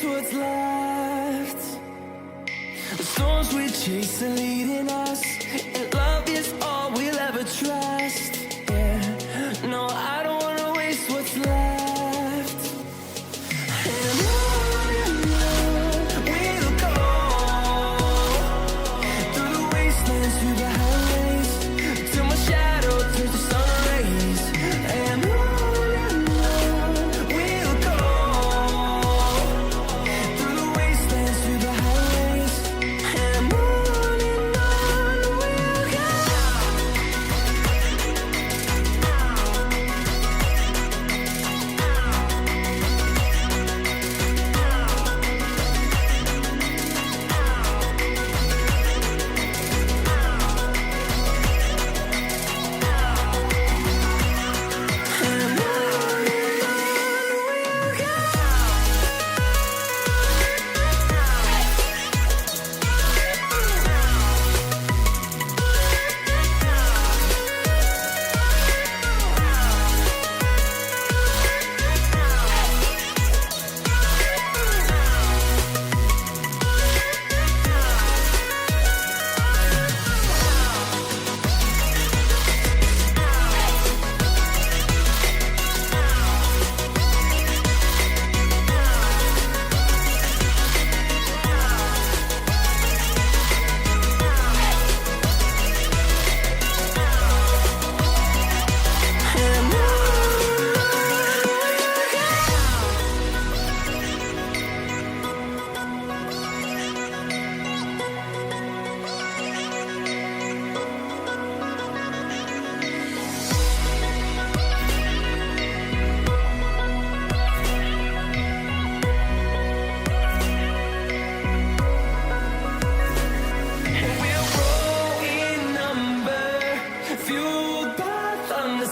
waste what's left. The storms we chase are leading us, and love is all we'll ever trust. Yeah, no, I don't wanna waste what's left. And on we'll go, through the wastelands, through the highways, till my shadow turns to sun rays. And on we'll go, through the wastelands, through the highways, and on we'll go.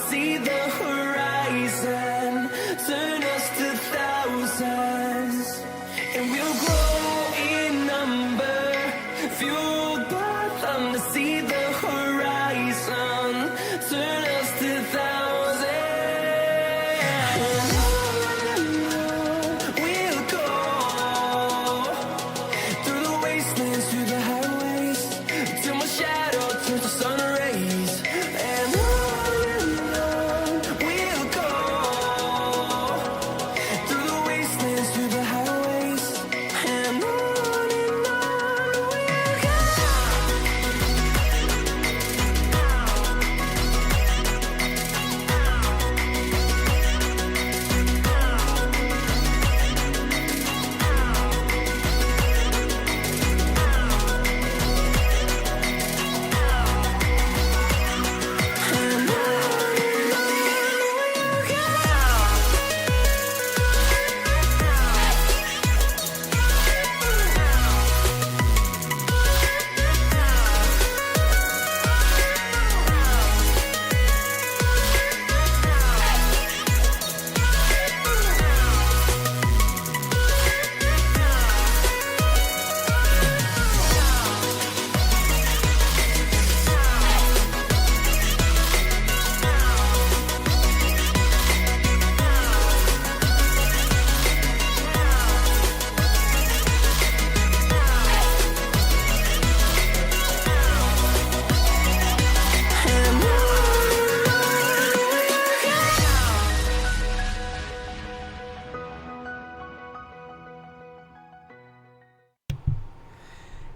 See the horizon, turn us to thousands, and we'll grow in number, fueled by them to see the horizon, turn us to thousands. And we'll go through the wastelands, through the highways, till my shadow turns to sun rays. And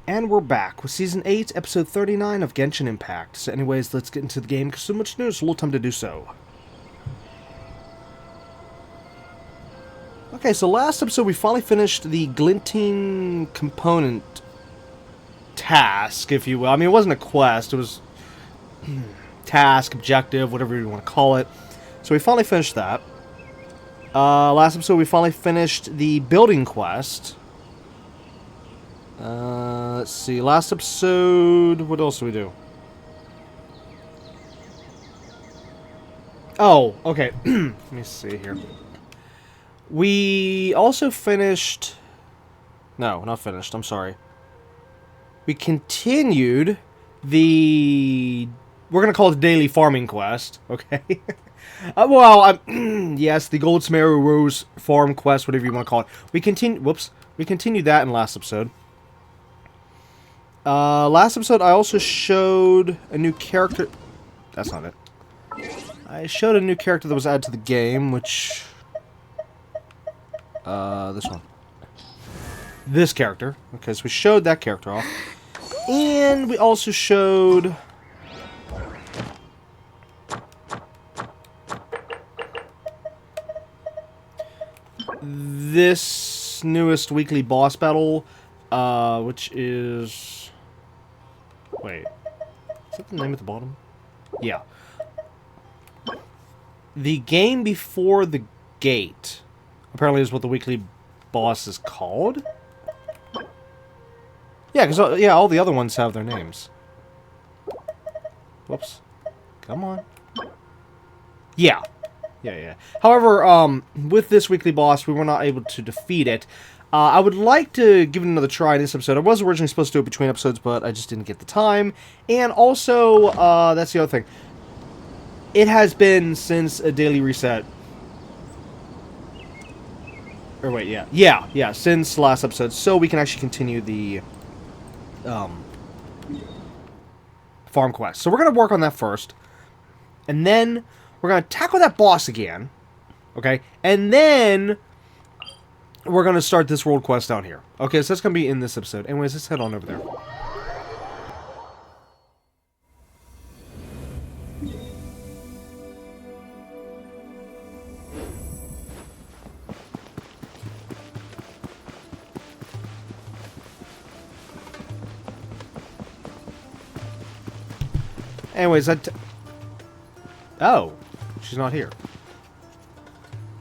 And we're back with Season 8, Episode 39 of Genshin Impact. So anyways, let's get into the game, because so much news, a little time to do so. Okay, so last episode we finally finished the glinting component task, if you will. I mean, it wasn't a quest, it was task, objective, whatever you want to call it. So we finally finished that. Last episode we finally finished the building quest. Let's see, last episode, what else did we do? Oh, okay, let me see here. We also finished, no, not finished, I'm sorry. We continued the, we're going to call it the daily farming quest, okay? Yes, the Gold Sumeru Rose farm quest, whatever you want to call it. We continue, whoops. We continued that in last episode. Last episode, I also showed a new character. That's not it. I showed a new character that was added to the game, which... this one. This character. Okay, so we showed that character off. And we also showed... this newest weekly boss battle, which is... Wait. Is that the name at the bottom? Yeah. The game before the gate, apparently is what the weekly boss is called. Yeah, because yeah, all the other ones have their names. Whoops. Come on. Yeah. Yeah. However, with this weekly boss, we were not able to defeat it. I would like to give it another try in this episode. I was originally supposed to do it between episodes, but I just didn't get the time. And also, that's the other thing. It has been since a daily reset. Or wait, yeah. Yeah, since last episode. So we can actually continue the farm quest. So we're going to work on that first. And then we're going to tackle that boss again. Okay? And then we're going to start this world quest down here. Okay, so that's going to be in this episode. Anyways, let's head on over there. Anyways, oh, she's not here.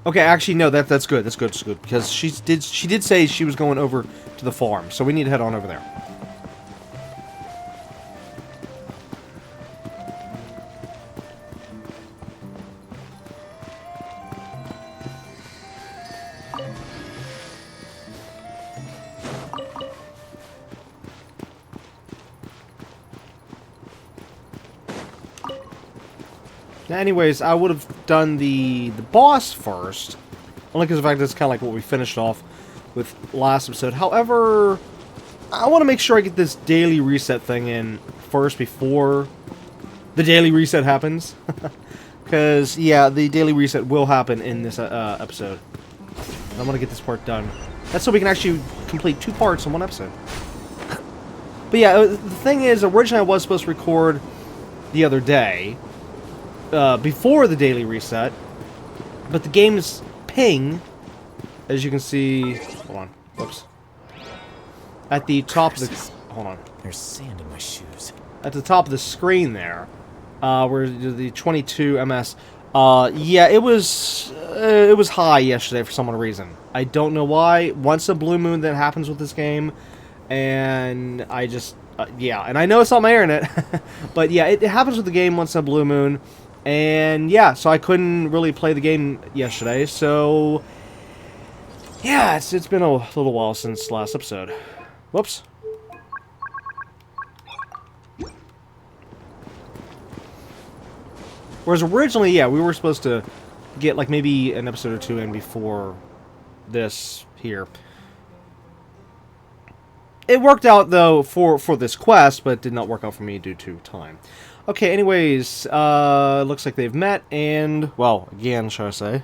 Okay, actually, no, that's good. That's good. Because she did say she was going over to the farm, so we need to head on over there. Anyways, I would have done the boss first, only because of the fact that's kind of like what we finished off with last episode. However, I want to make sure I get this daily reset thing in first before the daily reset happens. Because, yeah, the daily reset will happen in this episode. I want to get this part done. That's so we can actually complete 2 parts in 1 episode. But yeah, the thing is, originally I was supposed to record the other day, before the daily reset, but the game's ping, as you can see, hold on, whoops, at the top of the, hold on, there's sand in my shoes. At the top of the screen there, where the 22 ms, yeah, it was high yesterday for some reason. I don't know why. Once a blue moon that happens with this game, and I just, yeah, and I know it's not my internet, but yeah, it happens with the game once in a blue moon. And yeah, so I couldn't really play the game yesterday, so yeah, it's been a little while since last episode. Whoops. Whereas originally, yeah, we were supposed to get like maybe an episode or 2 in before this here. It worked out though for this quest, but did not work out for me due to time. Okay, anyways, looks like they've met, and, well, again, shall I say.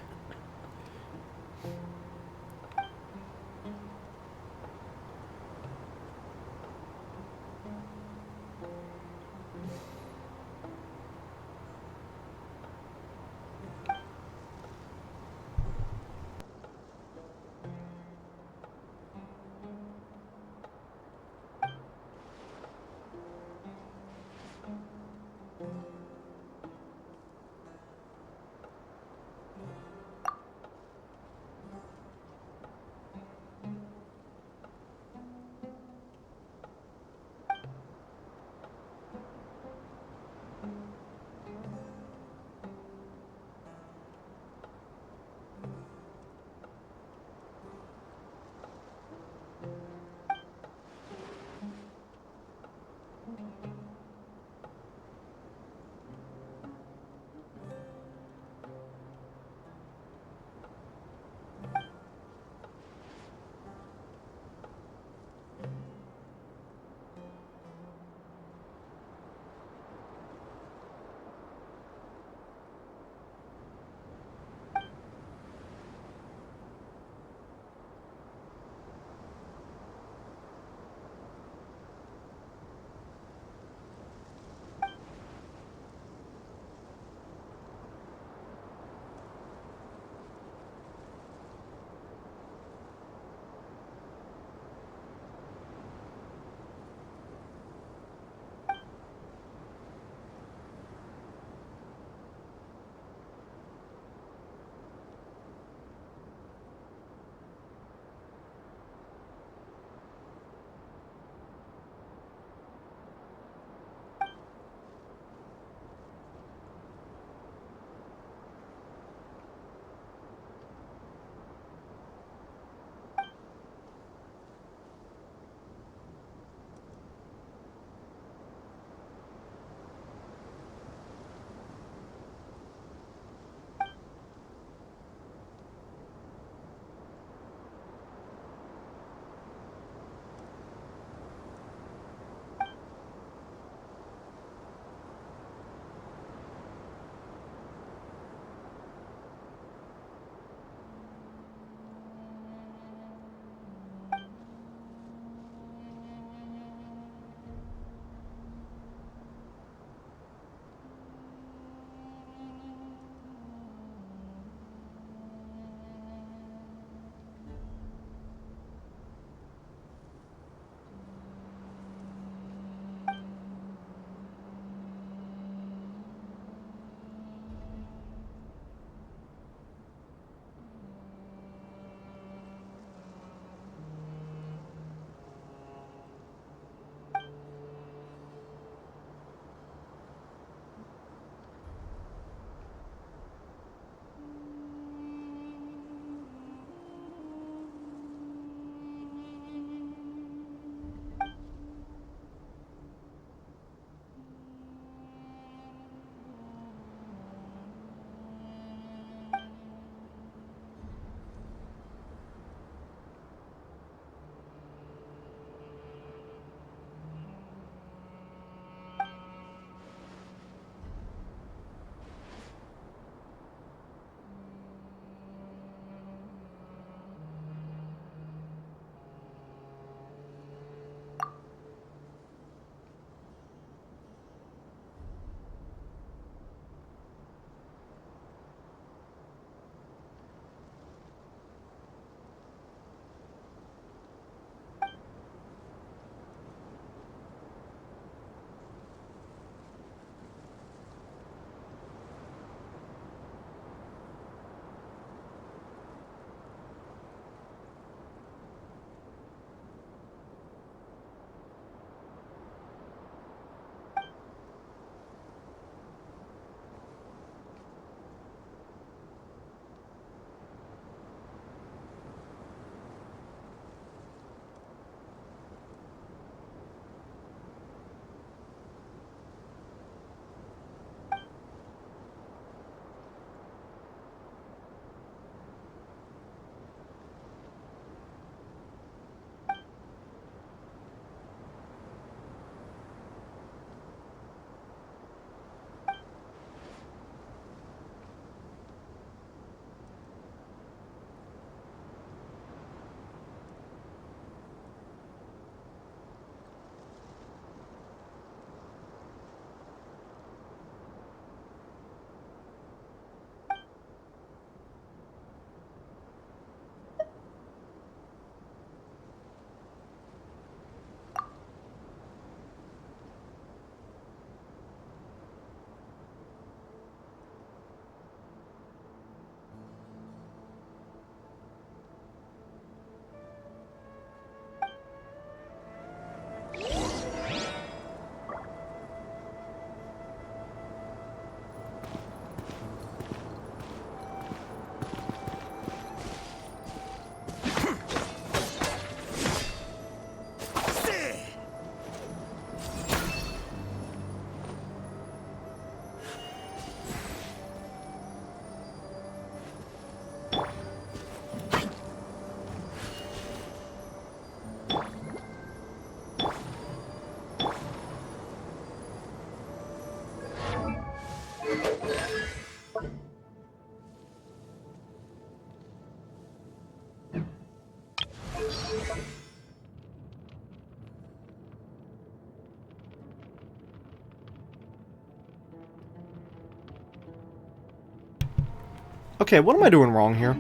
Okay, what am I doing wrong here?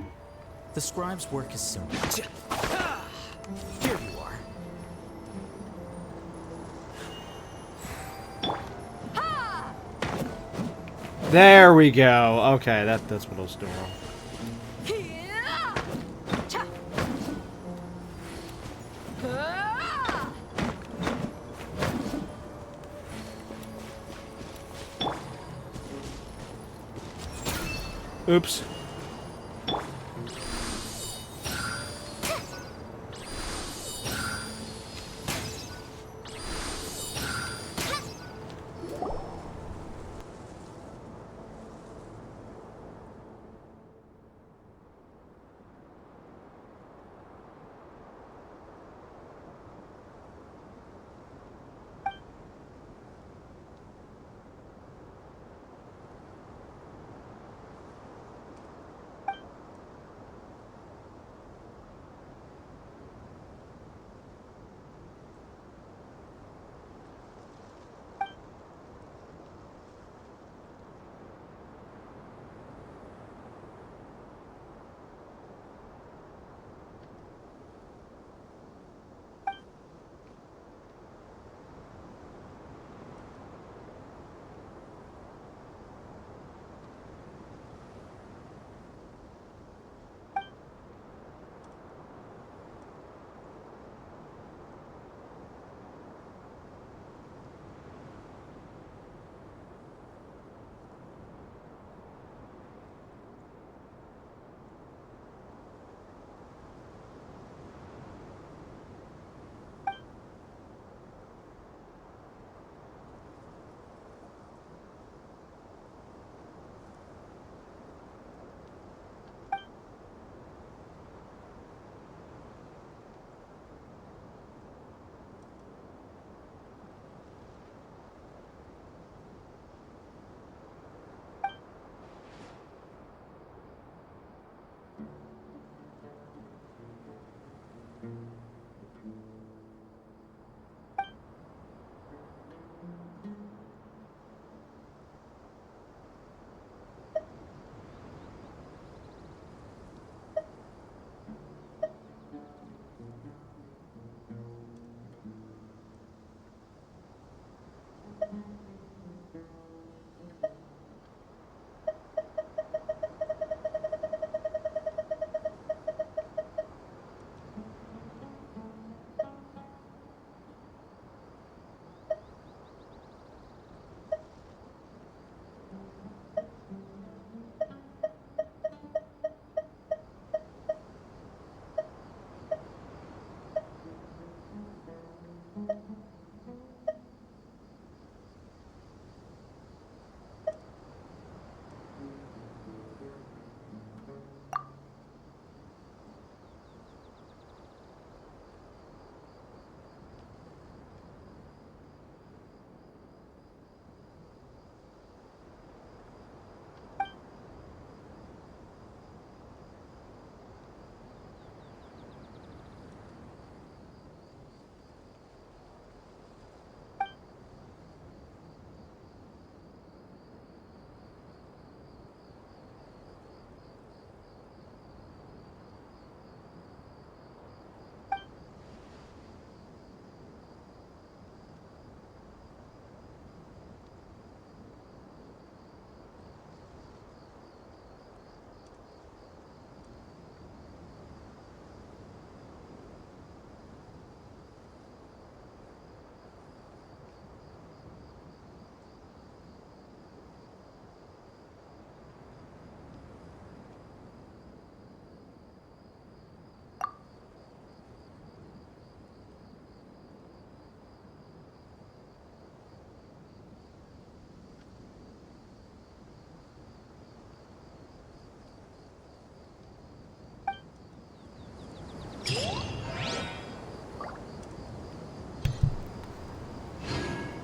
The scribe's work is simple. Here you are. There we go. Okay, that's what I was doing wrong. Oops.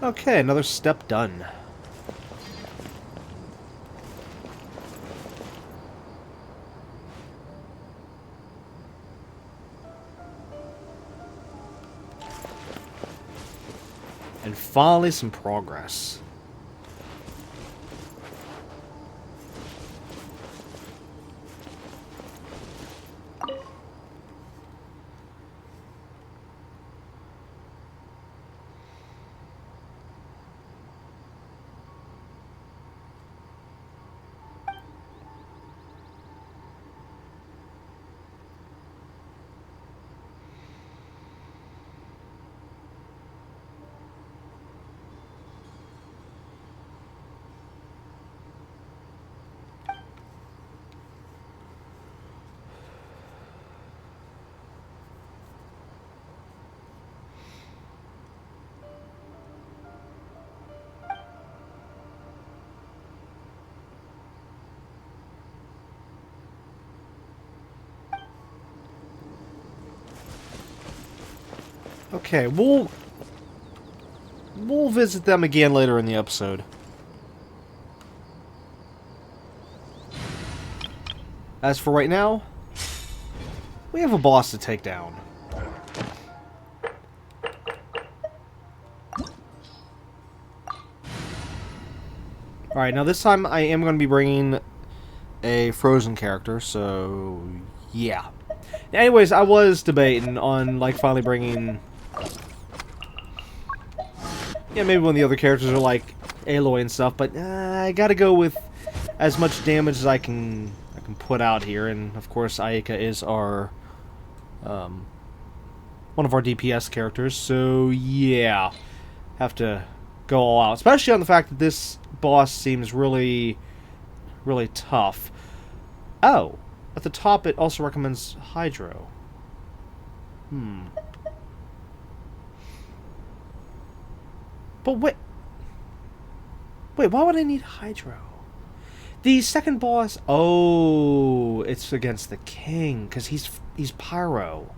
Okay, another step done. And finally some progress. Okay, we'll visit them again later in the episode. As for right now, we have a boss to take down. Alright, now this time I am going to be bringing a frozen character, so yeah. Anyways, I was debating on, like, finally bringing... Yeah, maybe one of the other characters are, like, Aloy and stuff, but I gotta go with as much damage as I can put out here, and of course Ayaka is our... one of our DPS characters, so yeah. Have to go all out, especially on the fact that this boss seems really, really tough. Oh, at the top it also recommends Hydro. But wait, why would I need Hydro? The second boss, oh, it's against the king, because he's Pyro.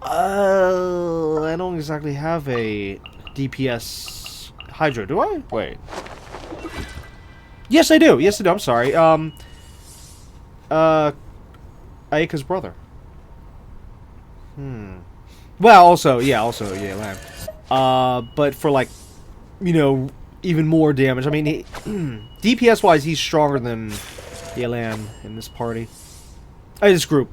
Oh, I don't exactly have a DPS Hydro, do I? Wait. Yes, I do. Yes, I do. I'm sorry. Ayaka's brother. Well, also, yeah, Lan. But for, like, you know, even more damage. I mean, DPS-wise, he's stronger than Yelan in this party. This group.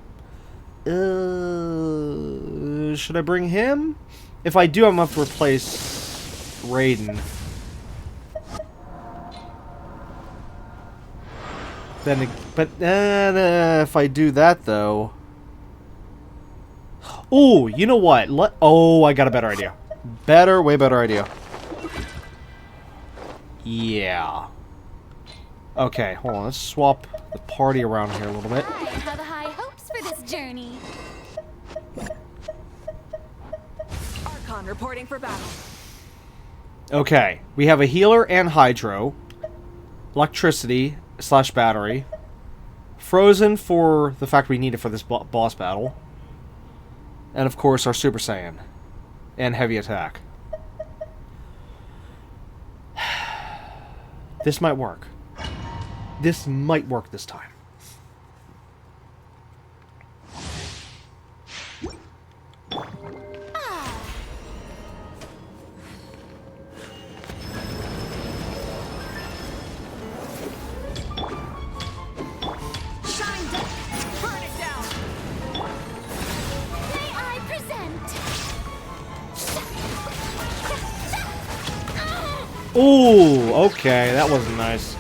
Should I bring him? If I do, I'm going to have to replace Raiden. But if I do that, though... Ooh, you know what? Oh, I got a better idea. Way better idea. Yeah. Okay, hold on. Let's swap the party around here a little bit. I have high hopes for this journey. Archon reporting for battle. Okay, we have a healer and Hydro. Electricity / battery. Frozen for the fact we need it for this boss battle. And of course our Super Saiyan. And heavy attack. This might work. This might work this time. Ooh, okay, that wasn't nice.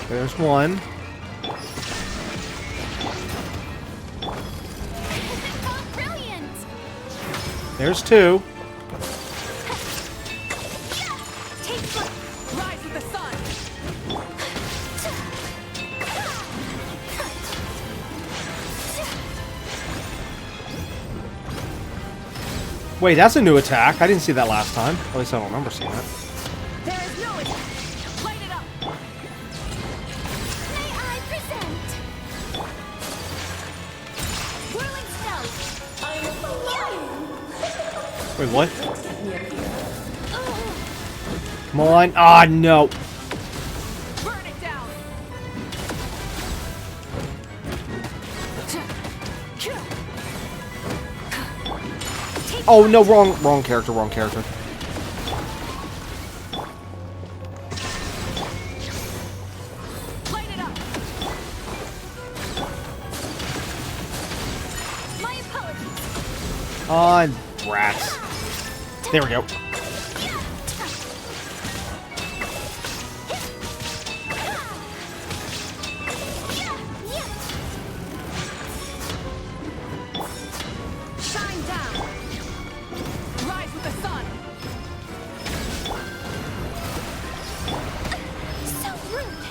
There's one. There's two. Rise with the sun. Wait, that's a new attack. I didn't see that last time. At least I don't remember seeing it. There is no attack. Light it up. May I present? Whirling spell. Wait, what? Come on. Ah, no. Burn it down. Oh, no, wrong character, wrong character. Light it up. My apologies. Ah, rats. There we go. Shine down. Rise with the sun. So rude.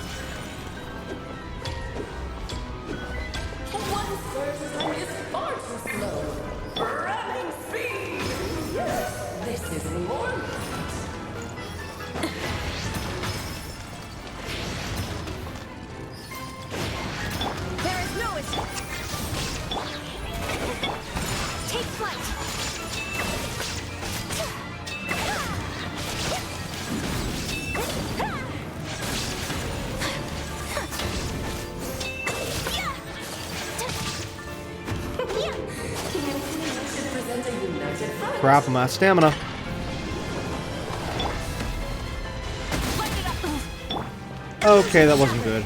crap, I'm out of stamina. Light it up. Okay, that wasn't good.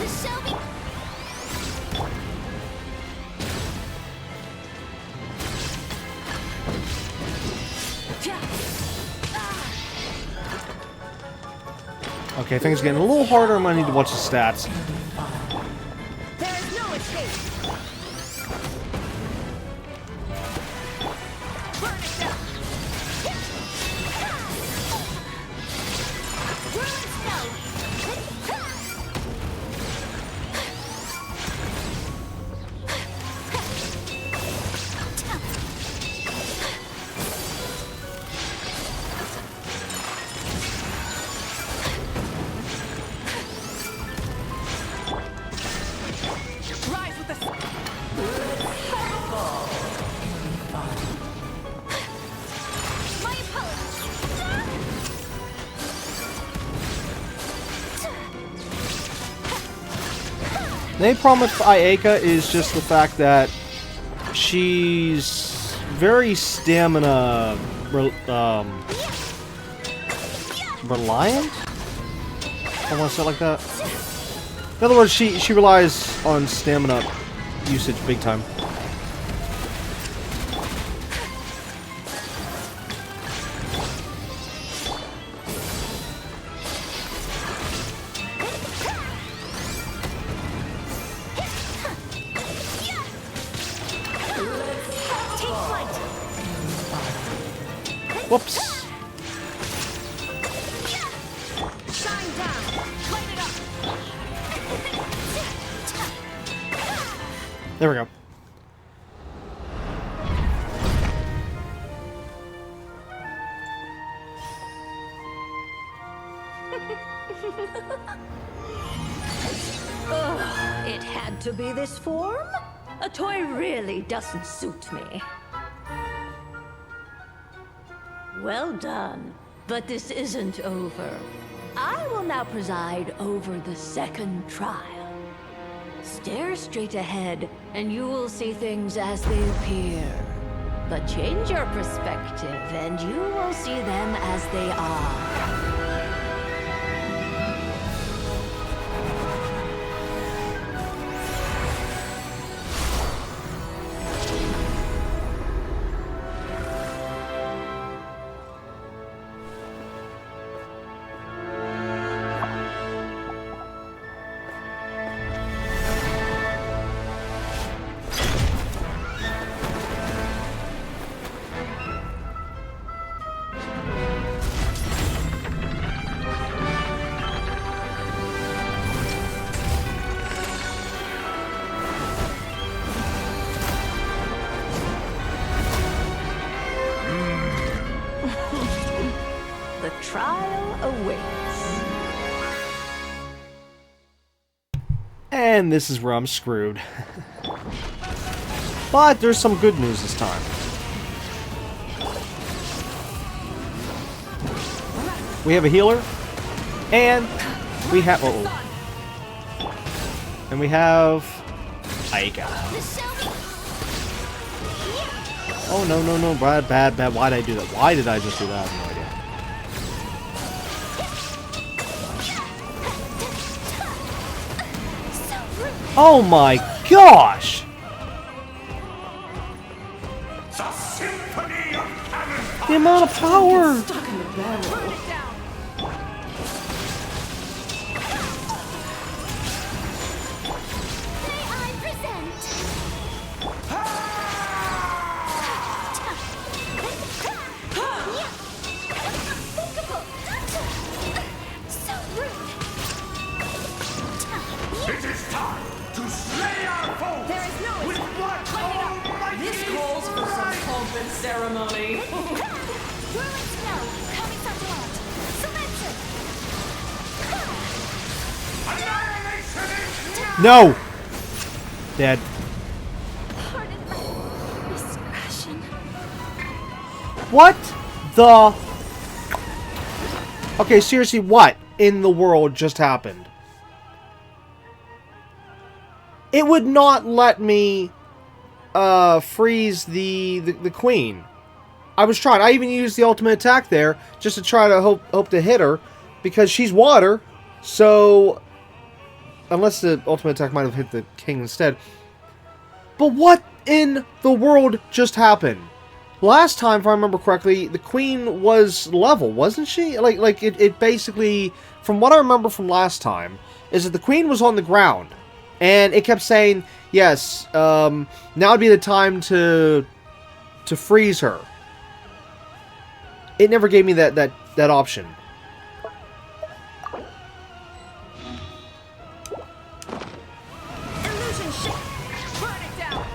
This shall be. Okay, things are getting a little harder. I'm gonna need to watch the stats. There is no escape. Burn it down. Whirling snow. Rise with the sun. My apologies. The main problem with Ayaka is just the fact that she's very stamina reliant. I want to say it like that. In other words, she relies on stamina usage big time. Take flight. Whoops. Shine down. Light it up. There we go. It had to be this form? A toy really doesn't suit me. Well done, but this isn't over. I will now preside over the second trial. Stare straight ahead, and you will see things as they appear. But change your perspective, and you will see them as they are. The trial awaits. And this is where I'm screwed. But there's some good news this time. We have a healer, and we have and we have Aika. This shall be. Oh no no no, bad. Why did I do that? Why did I just do that? I have no idea. So rude. Oh my gosh! The symphony of cannon. The amount of power! Burn it down. May I present? Unthinkable. So rude. It is time to slay our foes. There is no with escape. blood almighty. This calls for some pomp and ceremony. Whirling snow. Coming from Blunt. Sumeru. Annihilation is No! Dead. Pardon my discretion. What the... Okay, seriously, what in the world just happened? It would not let me freeze the queen. I was trying. I even used the ultimate attack there just to try to hope to hit her because she's water. So unless the ultimate attack might have hit the king instead. But what in the world just happened? Last time, if I remember correctly, the queen was level, wasn't she? Like it basically, from what I remember from last time, is that the queen was on the ground. And it kept saying, yes, now would be the time to freeze her. It never gave me that option. Illusion ship. Burn it down.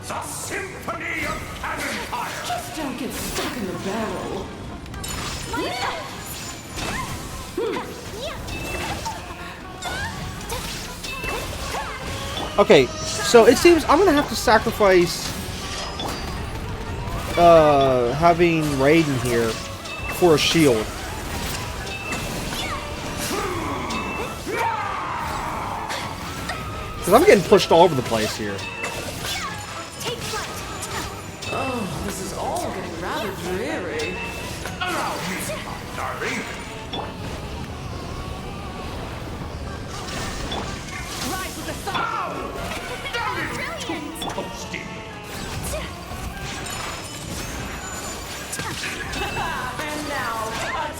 The symphony of cannon fire. Just don't get stuck in the barrel. Okay, so it seems I'm gonna have to sacrifice having Raiden here for a shield. Because I'm getting pushed all over the place here. Take flight. Oh, this is all getting rather dreary. Allow me, my darling. Rise with the sun. Brilliant! Toasty. And now, a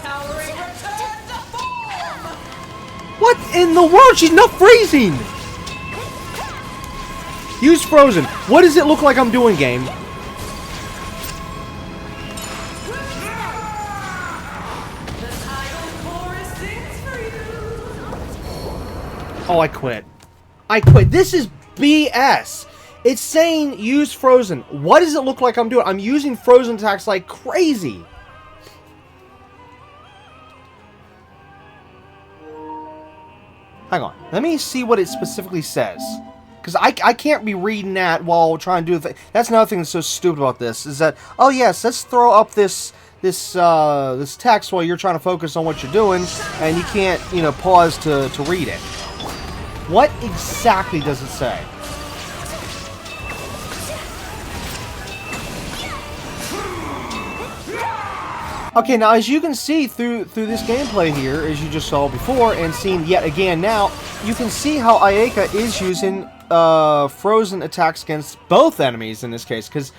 towering return to form! What in the world? She's not freezing! Use Frozen. What does it look like I'm doing, game? The idol chorus sings for you! Oh, I quit. I quit. This is BS. It's saying use Frozen. What does it look like I'm doing? I'm using Frozen attacks like crazy. Hang on. Let me see what it specifically says. Because I can't be reading that while trying to do the thing. That's another thing that's so stupid about this. Is that, oh yes, let's throw up this text while you're trying to focus on what you're doing. And you can't, you know, pause to read it. What exactly does it say? Okay, now as you can see through this gameplay here, as you just saw before, and seen yet again now, you can see how Ayaka is using frozen attacks against both enemies in this case, because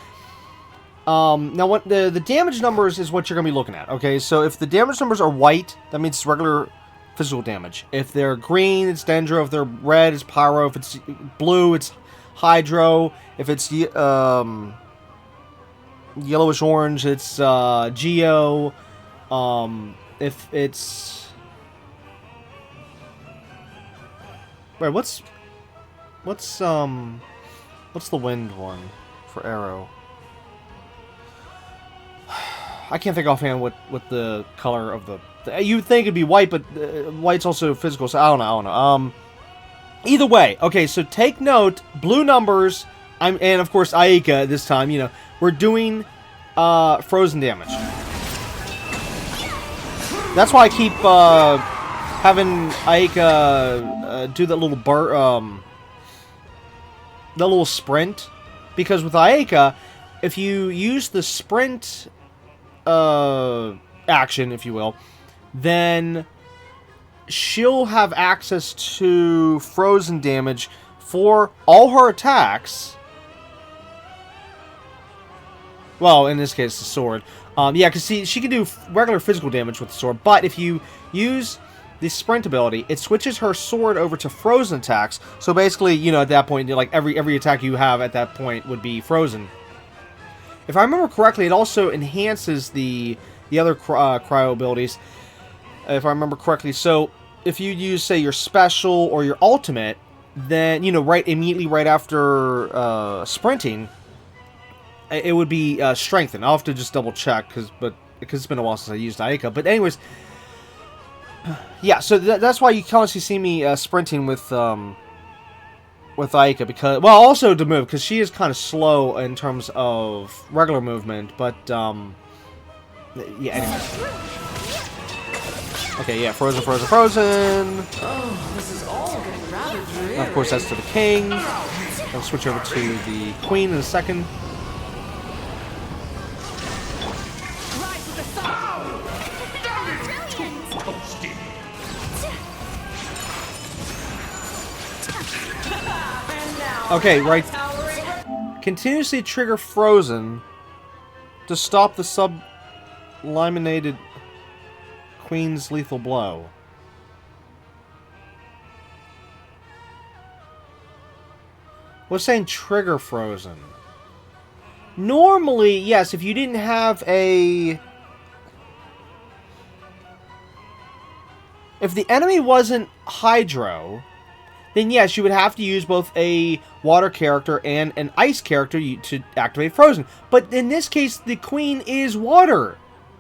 now what the damage numbers is what you're going to be looking at, okay? So if the damage numbers are white, that means it's regular physical damage. If they're green, it's Dendro. If they're red, it's Pyro. If it's blue, it's Hydro. If it's yellowish orange, it's Geo. If it's what's the wind one for Arrow? I can't think offhand what the color of the you'd think it'd be white, but white's also physical, so I don't know. Either way, okay, so take note, blue numbers, and of course Ayaka this time, you know, we're doing frozen damage. That's why I keep having Ayaka do that little that little sprint, because with Ayaka, if you use the sprint action, if you will, then she'll have access to frozen damage for all her attacks. Well, in this case, the sword. Yeah, because see, she can do regular physical damage with the sword, but if you use the sprint ability, it switches her sword over to frozen attacks. So basically, you know, at that point, like every attack you have at that point would be frozen. If I remember correctly, it also enhances the other cryo abilities, if I remember correctly. So if you use, say, your special or your ultimate, then, you know, immediately right after sprinting, it would be strengthened. I'll have to just double check because it's been a while since I used Ayaka. But anyways, yeah. So that's why you constantly see me sprinting with Ayaka, because, well, also to move, because she is kind of slow in terms of regular movement. But yeah. Anyways. Okay, yeah, frozen, frozen, frozen. Oh, this is all getting rather dreary. And of course, that's to the king. I'll switch over to the queen in a second. Rise with the sun. Oh, Steve. And now, Okay, right. towering Continuously trigger frozen to stop the subliminated queen's lethal blow. What's saying trigger frozen? Normally, yes, if you didn't have a... If the enemy wasn't Hydro, then yes, you would have to use both a water character and an ice character to activate frozen. But in this case, the queen is water.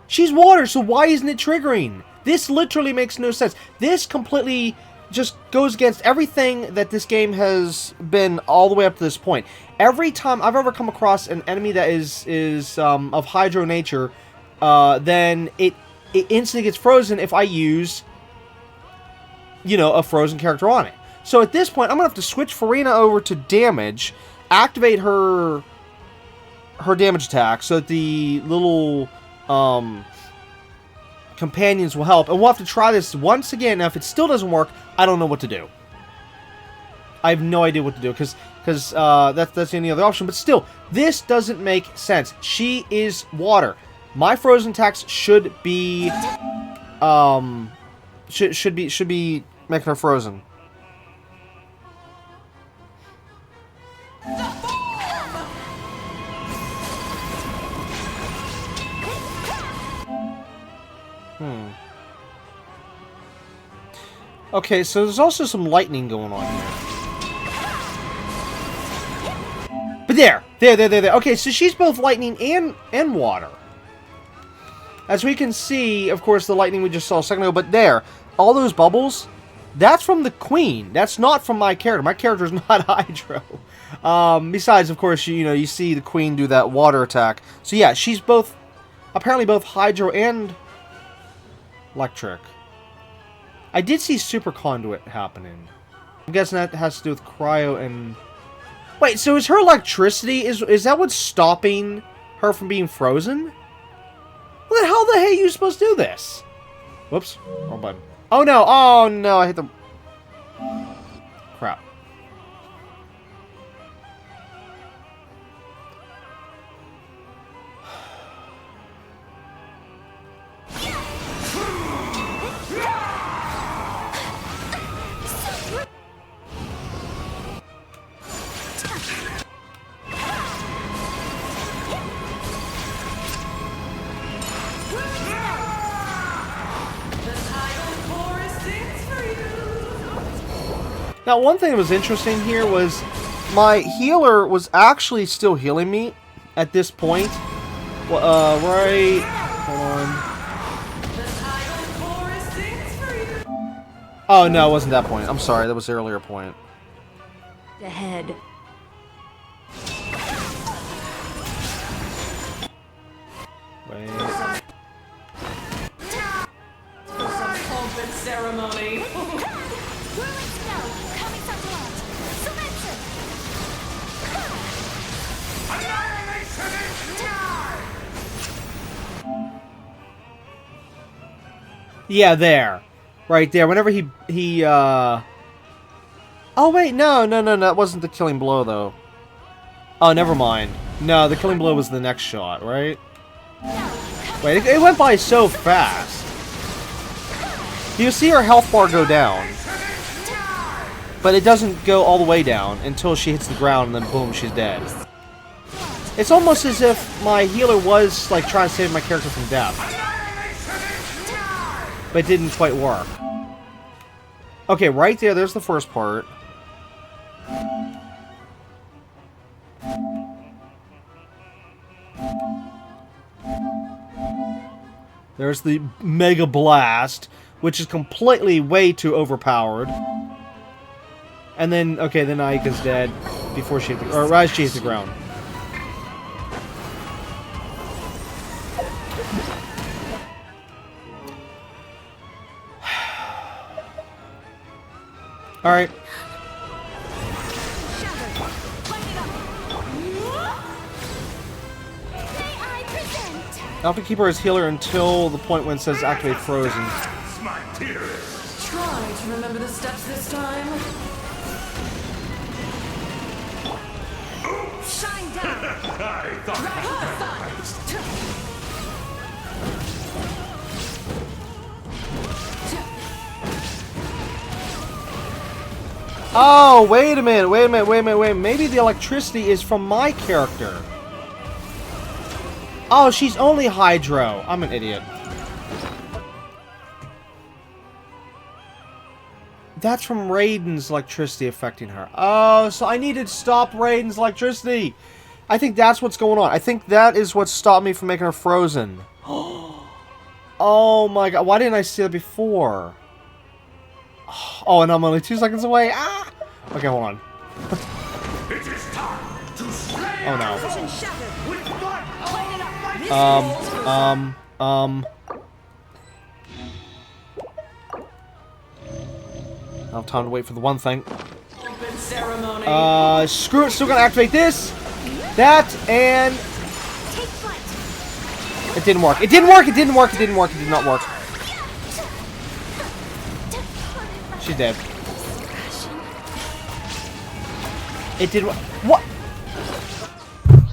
She's water, so why isn't it triggering? This literally makes no sense. This completely just goes against everything that this game has been all the way up to this point. Every time I've ever come across an enemy that is of Hydro nature, then it instantly gets frozen if I use, you know, a frozen character on it. So at this point, I'm going to have to switch Farina over to damage, activate her damage attack so that the little companions will help. And we'll have to try this once again. Now, if it still doesn't work, I don't know what to do. I have no idea what to do because that's the only other option. But still, this doesn't make sense. She is water. My frozen attacks should be should be making her frozen. Okay, so there's also some lightning going on here. But there. Okay, so she's both lightning and water. As we can see, of course, the lightning we just saw a second ago, but there, all those bubbles, that's from the queen. That's not from my character. My character is not Hydro. Besides, of course, you see the queen do that water attack. So yeah, she's apparently both Hydro and electric. I did see super conduit happening. I'm guessing that has to do with cryo and... Wait, so is her electricity, is that what's stopping her from being frozen? Well, then how the heck are you supposed to do this? Whoops, wrong button. Oh no, I hit the... Crap. Now, one thing that was interesting here was my healer was actually still healing me at this point. Right... Hold on. Oh, no, it wasn't that point. I'm sorry, that was the earlier point. Ahead. Wait. some pomp and ceremony. Whirling snow, coming from beyond. Sumeru! Annihilation is nigh! Yeah, there. Right there. Whenever he Oh, wait, no, that wasn't the killing blow, though. Oh, never mind. No, the killing blow was the next shot, right? Wait, it went by so fast. You see her health bar go down. But it doesn't go all the way down until she hits the ground, and then boom, she's dead. It's almost as if my healer was, like, trying to save my character from death. But it didn't quite work. Okay, right there, there's the first part. There's the Mega Blast, which is completely way too overpowered. And then, okay, then Aika's dead before she hit the, or right as she hit the ground. Alright. I'll have to keep her as healer until the point when it says activate frozen. My dearest. Try to remember the steps this time. Shine down. I thought Oh, wait a minute. Maybe the electricity is from my character. Oh, she's only hydro. I'm an idiot. That's from Raiden's electricity affecting her. Oh, so I needed to stop Raiden's electricity. I think that's what's going on. I think that is what stopped me from making her frozen. Oh my god. Why didn't I see that before? Oh, and I'm only 2 seconds away. Ah! Okay, hold on. it is time to slay Oh no. Vision shattered. with blood. I don't have time to wait for the one thing. Open ceremony. Screw it. Still gonna activate this, that, and Take flight. it didn't work. It didn't work. It didn't work. It didn't work. It did not work. She's dead. It didn't. What?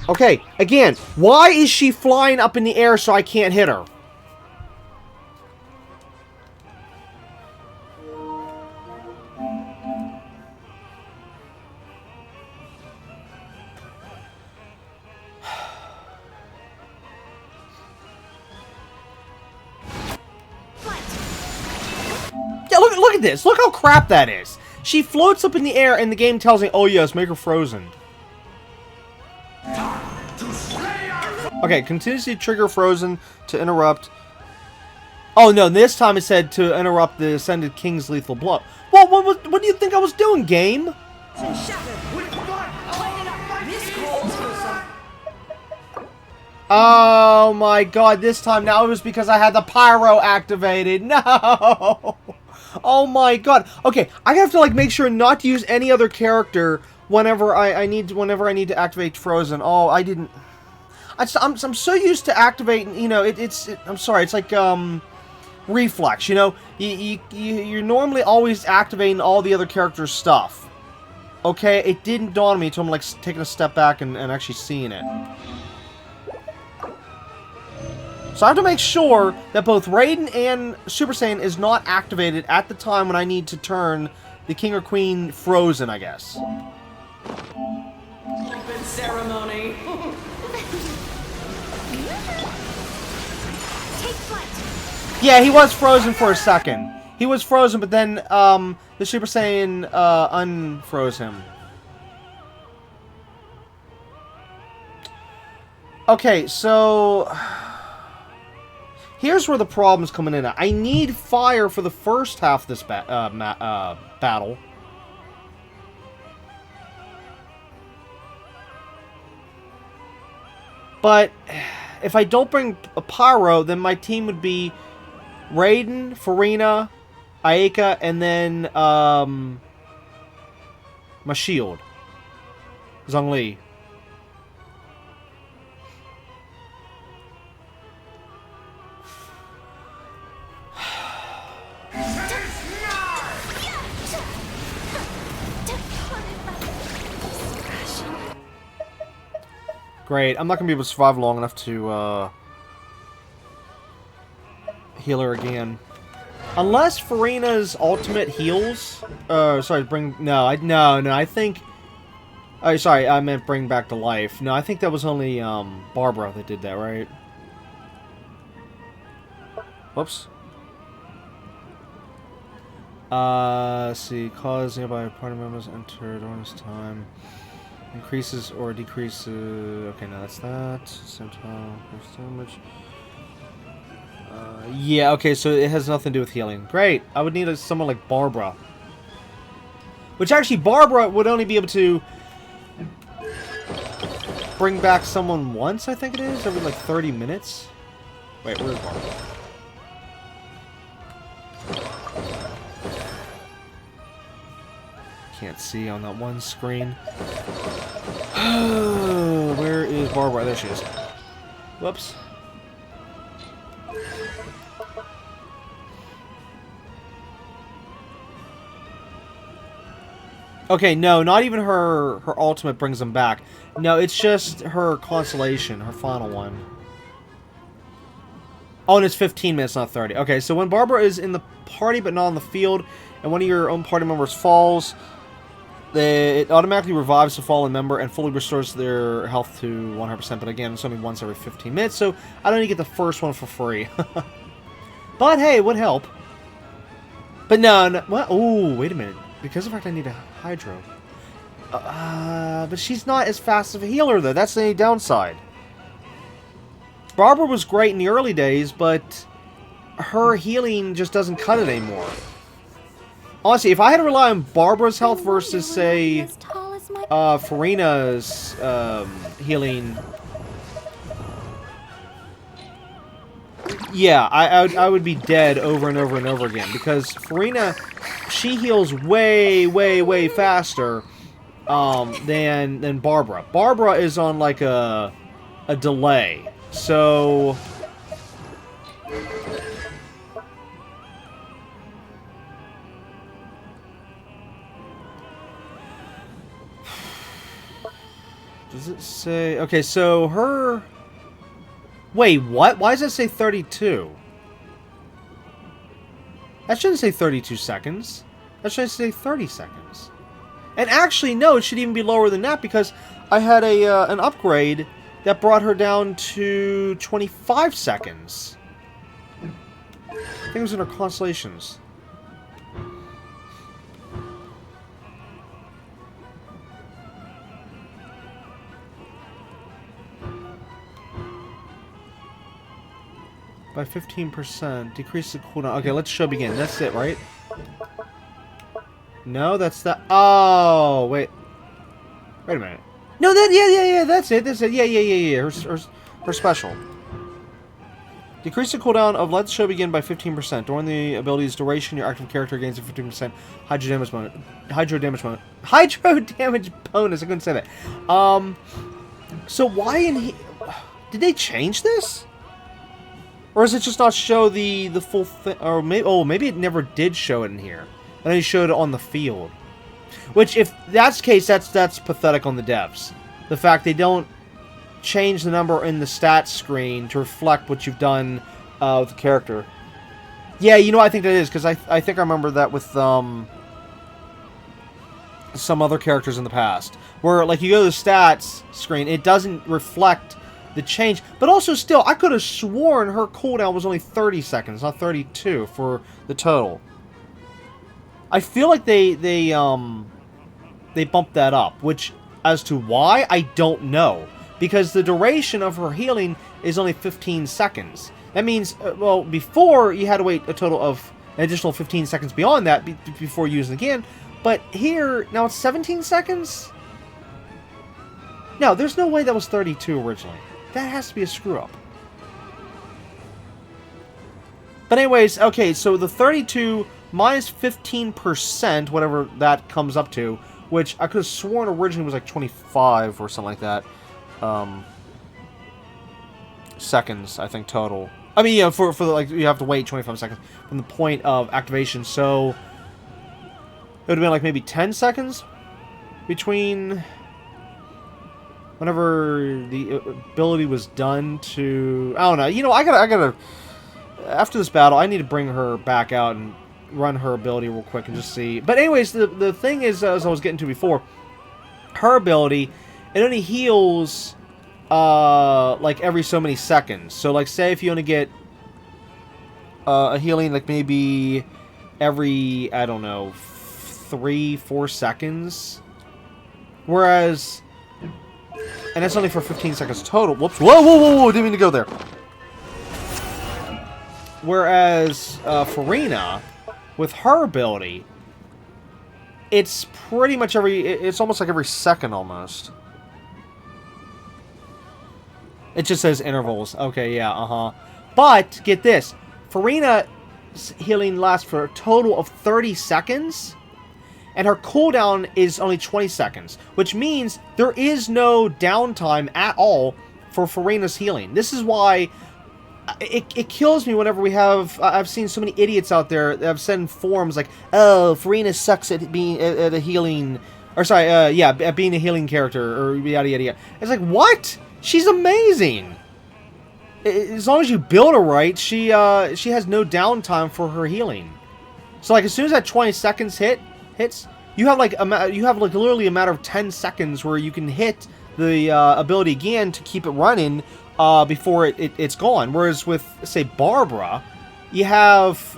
Okay. Again, why is she flying up in the air so I can't hit her? Yeah, look at this. Look how crap that is. She floats up in the air and the game tells me, oh yes, make her frozen. Okay, continuously trigger frozen to interrupt. Oh no, this time it said to interrupt the Ascended King's lethal blow. Well, what do you think I was doing, game? Vision shattered. With blood. This calls for some. Oh my god, this time now it was because I had the pyro activated. No! Oh my god. Okay, I have to like make sure not to use any other character whenever I need to activate frozen. Oh, I didn't. I'm so used to activating, you know, I'm sorry, it's like reflex, you know. You're normally always activating all the other characters' stuff. Okay, it didn't dawn on me until I'm like taking a step back and actually seeing it. So I have to make sure that both Raiden and Super Saiyan is not activated at the time when I need to turn the King or Queen frozen, I guess. Open ceremony. Take flight. Yeah, he was frozen for a second. He was frozen, but then the Super Saiyan unfroze him. Okay, so here's where the problem's coming in at. I need fire for the first half of this battle. But if I don't bring a pyro, then my team would be Raiden, Farina, Ayaka, and then my shield, Zhongli. Great. I'm not going to be able to survive long enough to heal her again. Unless Farina's ultimate heals. Sorry, I think... Oh, sorry, I meant bring back to life. No, I think that was only Barbara that did that, right? Whoops. Let's see. Cause nearby party members enter during this time. Increases or decreases. Okay, now that's that. Same time, damage. Yeah, okay, so it has nothing to do with healing. Great. I would need someone like Barbara. Which actually, Barbara would only be able to bring back someone once, I think it is, every like 30 minutes. Wait, where's Barbara? can't see on that one screen. Where is Barbara? There she is. Whoops. Okay, no, not even her ultimate brings them back. No, it's just her constellation, her final one. Oh, and it's 15 minutes, not 30. Okay, so when Barbara is in the party but not on the field, and one of your own party members falls, it automatically revives the fallen member and fully restores their health to 100%. But again, it's only once every 15 minutes, so I don't need to get the first one for free. But hey, it would help. But no, what? Oh, wait a minute. Because of the fact I need a Hydro. But she's not as fast of a healer, though. That's the only downside. Barbara was great in the early days, but her healing just doesn't cut it anymore. Honestly, if I had to rely on Barbara's health versus, say, Farina's healing... Yeah, I would be dead over and over and over again. Because Farina, she heals way, way, way faster than Barbara. Barbara is on, like, a delay. So... Does it say... Okay, so her... Wait, what? Why does it say 32? That shouldn't say 32 seconds. That should say 30 seconds. And actually, no, it should even be lower than that because I had an upgrade that brought her down to 25 seconds. I think it was in her constellations. By 15%. Decrease the cooldown. Okay, let's show begin. That's it, right? No, that's the... Oh, wait. Wait a minute. No, that... Yeah, that's it. That's it. Yeah. Her special. Decrease the cooldown of Let's Show Begin by 15%. During the ability's duration, your active character gains a 15% Hydro damage bonus. Hydro damage bonus. I couldn't say that. So why in here... Did they change this? Or does it just not show the full thing? Or maybe it never did show it in here. And they showed it on the field. Which, if that's the case, that's pathetic on the devs. The fact they don't change the number in the stats screen to reflect what you've done with the character. Yeah, you know what I think that is, because I think I remember that with some other characters in the past. Where, like, you go to the stats screen, it doesn't reflect the change. But also, still, I could have sworn her cooldown was only 30 seconds, not 32 for the total. I feel like they bumped that up, which, as to why, I don't know. Because the duration of her healing is only 15 seconds. That means, well, before, you had to wait a total of an additional 15 seconds beyond that before using it again. But here, now it's 17 seconds? No, there's no way that was 32 originally. That has to be a screw-up. But anyways, okay, so the 32 minus 15%, whatever that comes up to, which I could have sworn originally was like 25 or something like that. Seconds, I think, total. I mean, yeah, for like, you have to wait 25 seconds from the point of activation, so it would have been like maybe 10 seconds between whenever the ability was done to... I don't know. You know, I gotta... After this battle, I need to bring her back out and run her ability real quick and just see. But anyways, the thing is, as I was getting to before, her ability, it only heals, like, every so many seconds. So, like, say if you only get a healing, like, maybe every, I don't know, 3-4 seconds. Whereas... And that's only for 15 seconds total. Whoops. Whoa. Didn't mean to go there. Whereas, Farina, with her ability, it's pretty much it's almost like every second almost. It just says intervals. Okay, yeah, But, get this. Farina's healing lasts for a total of 30 seconds. and her cooldown is only 20 seconds, which means there is no downtime at all for Furina's healing. This is why it kills me whenever we have... I've seen so many idiots out there that have said in forums like, oh, Furina sucks at being at a healing... Or sorry, at being a healing character, or yada yada yada. It's like, what? She's amazing! As long as you build her right, she has no downtime for her healing. So like as soon as that 20 seconds hits, you have like literally a matter of 10 seconds where you can hit the ability again to keep it running before it's gone. Whereas with, say, Barbara, you have,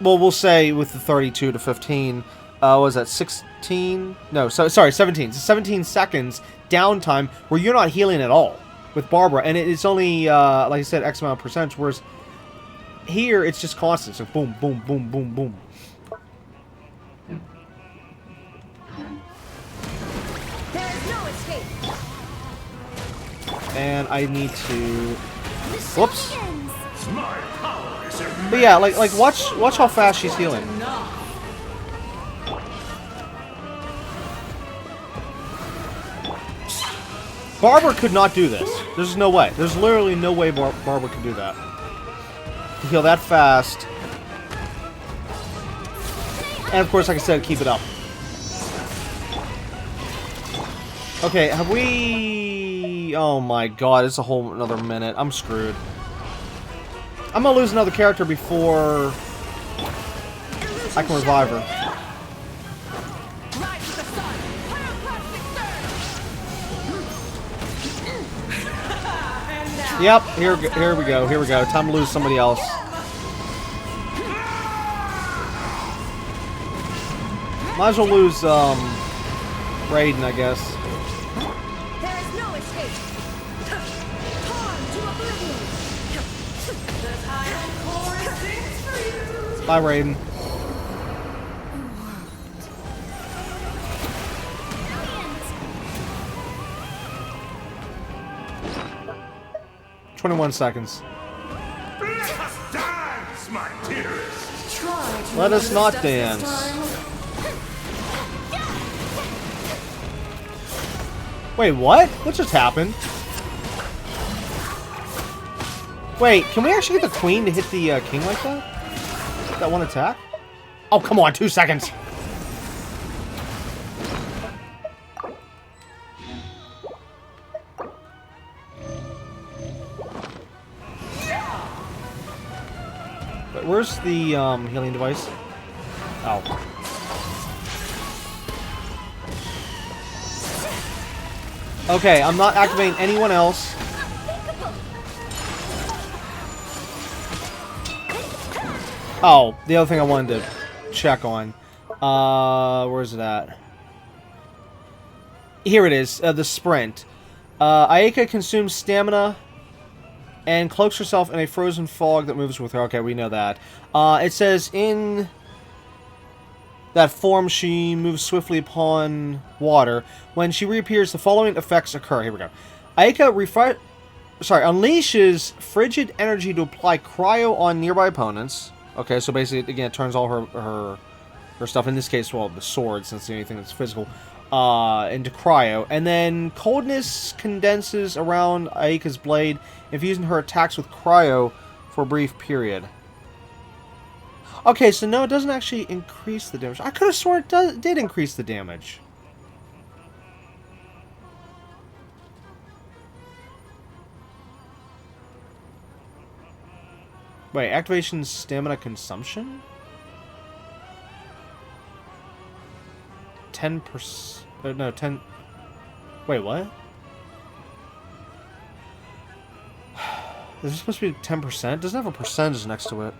well, we'll say with the 32 to 15, was that 16? No, sorry, 17. It's 17 seconds downtime where you're not healing at all with Barbara, and it's only like I said, X amount of percentage. Whereas here it's just constant, so boom, boom, boom, boom, boom. There is no escape. And I need to. Whoops. My power is immense. But yeah, like watch how fast she's healing. Barbara could not do this. There's no way. There's literally no way Barbara could do that. To heal that fast. And of course, like I said, keep it up. Okay, have we... Oh my god, it's a whole another minute. I'm screwed. I'm gonna lose another character before I can revive her. Rise to the sun. Pyroclastic surge. Yep, here we go. Here we go. Time to lose somebody else. Might as well lose Raiden, I guess. There is no escape. Torn to oblivion. The Titan Chorus sings for you. Bye, Raiden. Brilliant. 21 seconds. Let us dance, my dearest. Try to Let us not step this dance. time. Wait, what? What just happened? Wait, can we actually get the queen to hit the king like that? That one attack? Oh, come on, 2 seconds. But where's the healing device? Oh. Okay, I'm not activating anyone else. Oh, the other thing I wanted to check on. Where is it at? Here it is, the sprint. Ayaka consumes stamina and cloaks herself in a frozen fog that moves with her. Okay, we know that. It says in that form she moves swiftly upon water. When she reappears, the following effects occur. Here we go. Ayaka unleashes frigid energy to apply cryo on nearby opponents. Okay, so basically, again, it turns all her stuff, in this case, well, the sword, since the only thing that's physical, into cryo. And then coldness condenses around Ayaka's blade, infusing her attacks with cryo for a brief period. Okay, so no, it doesn't actually increase the damage. I could have sworn it did increase the damage. Wait, activation stamina consumption? 10%... no, 10... Wait, what? Is this supposed to be 10%? It doesn't have a percentage next to it.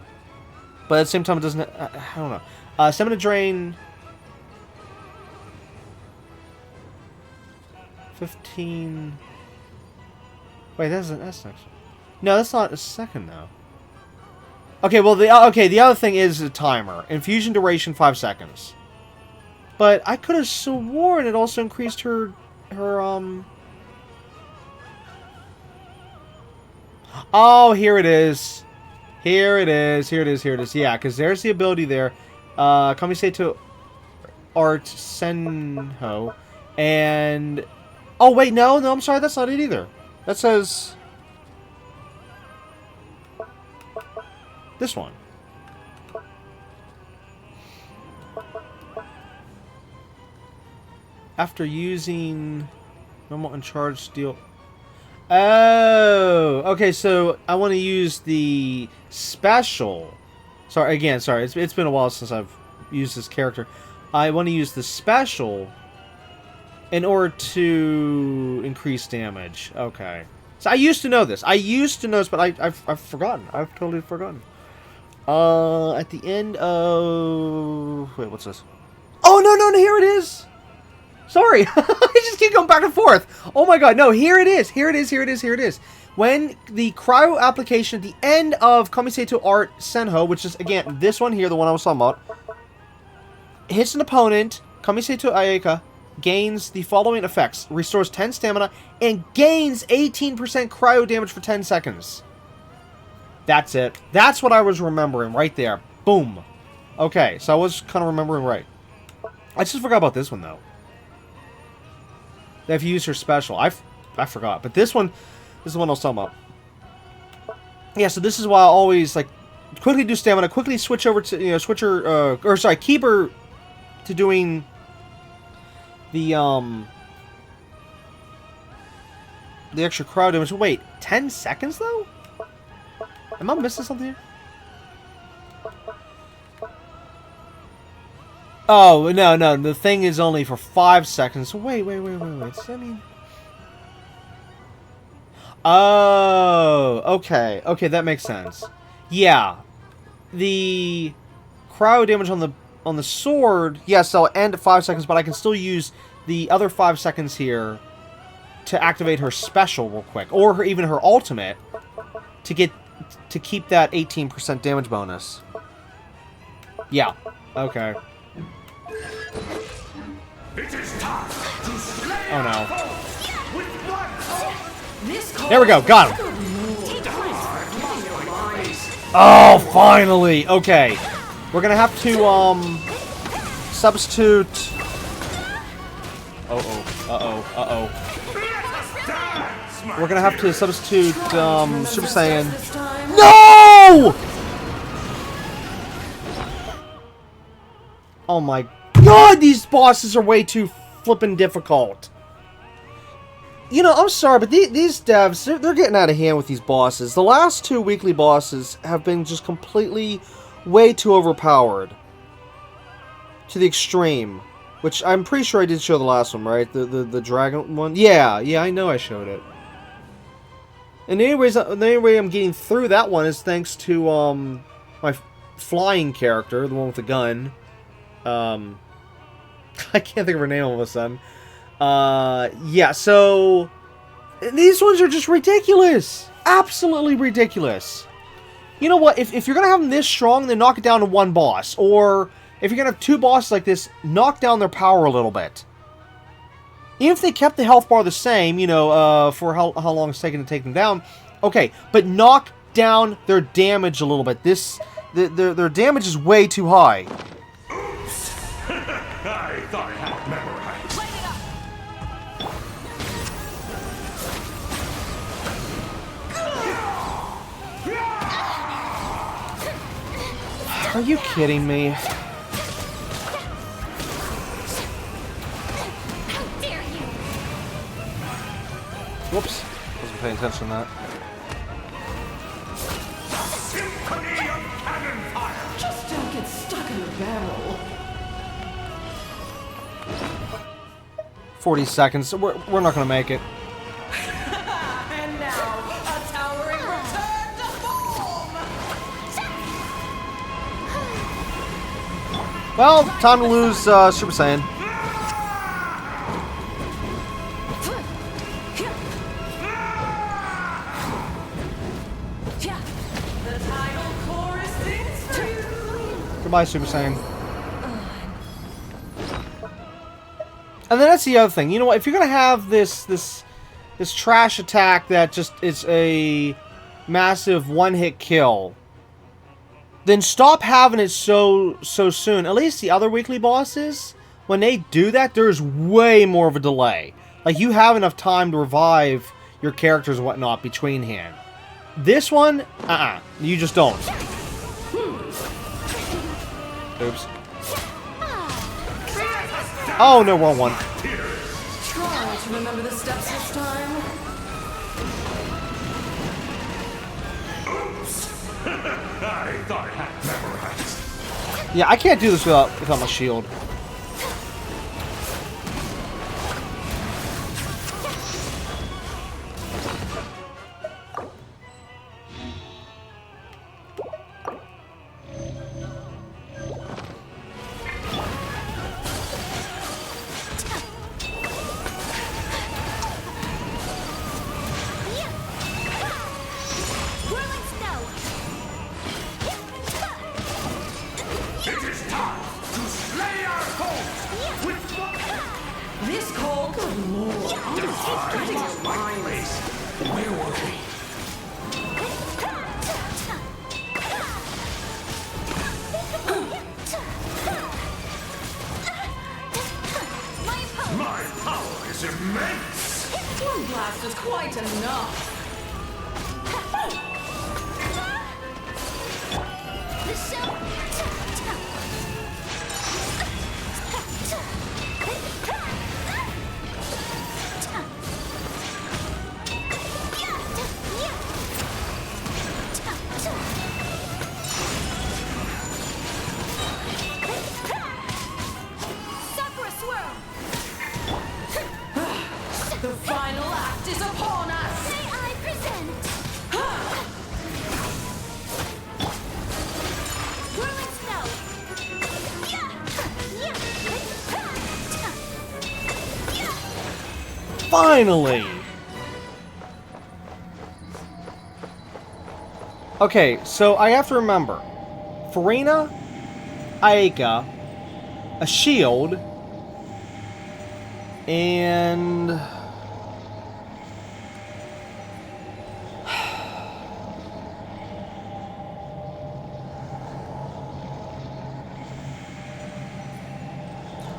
But at the same time, it doesn't... I don't know. Stamina drain... 15... Wait, that's next. No, that's not a second, though. Okay, well, the other thing is the timer. Infusion duration, 5 seconds. But I could have sworn it also increased her... Oh, here it is. Here it is. Yeah, because there's the ability there. Kamisei to Art Senho, and oh wait, no, I'm sorry, that's not it either. That says this one. After using normal and charged steel. Oh, okay. So I want to use the special. Sorry, it's been a while since I've used this character. I want to use the special in order to increase damage. Okay. So I used to know this. But I've forgotten. I've totally forgotten. At the end of... Wait, what's this? Oh, no, here it is! Sorry, I just keep going back and forth. Oh my god, no, here it is. When the cryo application at the end of Kamiseto Art Senho, which is, again, this one here, the one I was talking about, hits an opponent, Kamiseto Ayaka gains the following effects. Restores 10 stamina and gains 18% cryo damage for 10 seconds. That's it. That's what I was remembering right there. Boom. Okay, so I was kind of remembering right. I just forgot about this one, though. They have used her special. I forgot. But this one is the one I was talking about. Yeah, so this is why I always, like, quickly do stamina, quickly switch over to, keep her to doing the extra crowd damage. Wait, 10 seconds, though? Am I missing something here? Oh, no, the thing is only for 5 seconds. Wait. Does that mean... Oh, okay. Okay, that makes sense. Yeah. The cryo damage on the sword, yes, I'll end at 5 seconds, but I can still use the other 5 seconds here to activate her special real quick. Or even her ultimate to keep that 18% damage bonus. Yeah. Okay. It is time to slay Oh no. with blood. There we go, got him. Oh, finally. Okay. We're gonna have to substitute. We're gonna have to substitute Super Saiyan. No! Oh my god, these bosses are way too flippin' difficult. You know, I'm sorry, but these devs, they're getting out of hand with these bosses. The last 2 weekly bosses have been just completely way too overpowered. To the extreme. Which, I'm pretty sure I did show the last one, right? The dragon one? Yeah, I know I showed it. And the only way I'm getting through that one is thanks to, my flying character, the one with the gun. I can't think of her name all of a sudden. Yeah, so... These ones are just ridiculous! Absolutely ridiculous! You know what? If you're gonna have them this strong, then knock it down to one boss. Or, if you're gonna have 2 bosses like this, knock down their power a little bit. Even if they kept the health bar the same, you know, for how long it's taking to take them down. Okay, but knock down their damage a little bit. Their damage is way too high. I thought I had it memorized. Light it up. Are you kidding me? How dare you! Whoops. Wasn't paying attention to that. Symphony of cannon fire. Just don't get stuck in the barrel. 40 seconds. We're not gonna make it. And now, a towering return to form! Well, time to lose Super Saiyan. The title chorus sings for you! Goodbye, Super Saiyan. And then that's the other thing. You know what? If you're gonna have this trash attack that just is a massive one-hit kill, then stop having it so soon. At least the other weekly bosses, when they do that, there's way more of a delay. Like, you have enough time to revive your characters and whatnot between hand. This one, you just don't. Oops. Oh, no, wrong one. Try to remember the steps this time. I thought I had memorized. Yeah, I can't do this without my shield. Whirling snow. It is time to slay our foes with what This cold? Good lord. I lost my place. Where were we? My power is immense. One blast is quite enough. The show. Sakura swirl. The final act is upon us. May I present? Whirling snow. Finally! Okay, so I have to remember. Farina, Aika, a shield, and...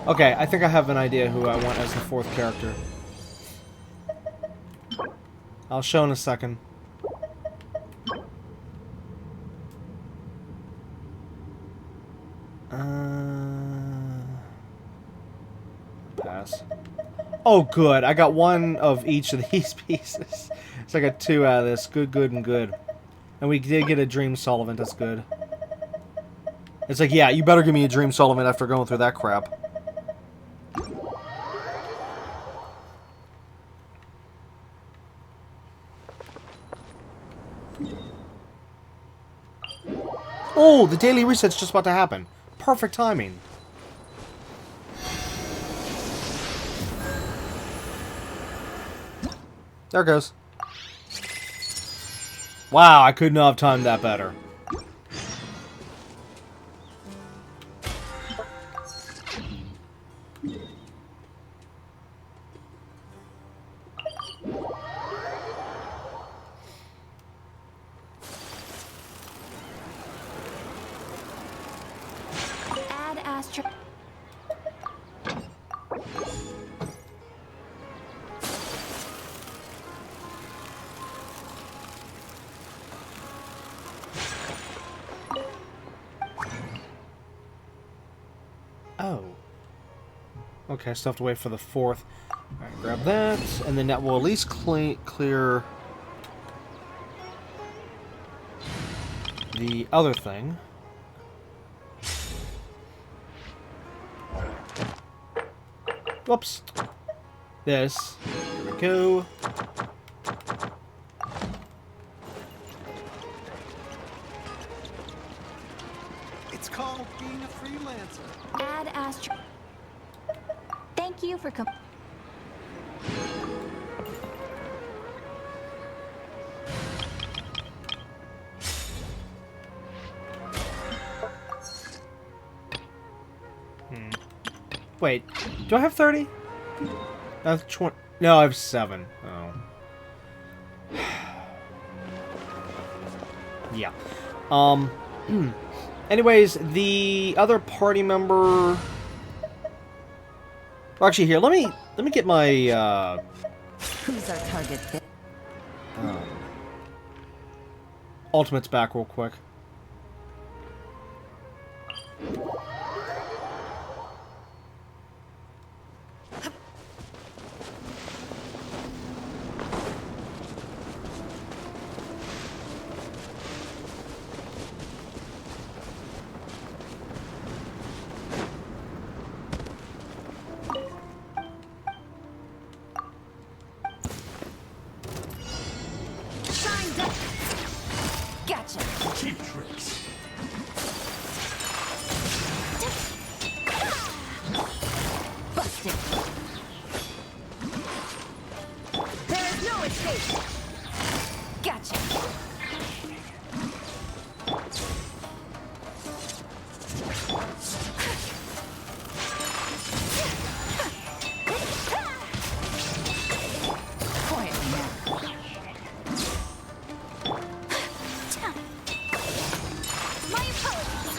Okay, I think I have an idea who I want as the fourth character. I'll show in a second. Pass. Oh, good. I got one of each of these pieces. So I got two out of this. Good, good, and good. And we did get a Dream Solvent. That's good. It's like, yeah, you better give me a Dream Solvent after going through that crap. Oh, the daily reset's just about to happen. Perfect timing. There it goes. Wow, I could not have timed that better. Add Astro. Oh. Okay, I still have to wait for the fourth. Alright, grab that, and then that will at least clear the other thing. Whoops. This. Here we go. It's called being a freelancer. Add Astro. Thank you for coming. Wait, do I have 30? I have 20. No, I have 7. Oh. Yeah. Anyways, the other party member Or actually, here, let me get my Who's our target? ultimates back real quick. Shine down. Gotcha. Cheap tricks. Busted. There is no escape. Gotcha. Quietly now. My apologies.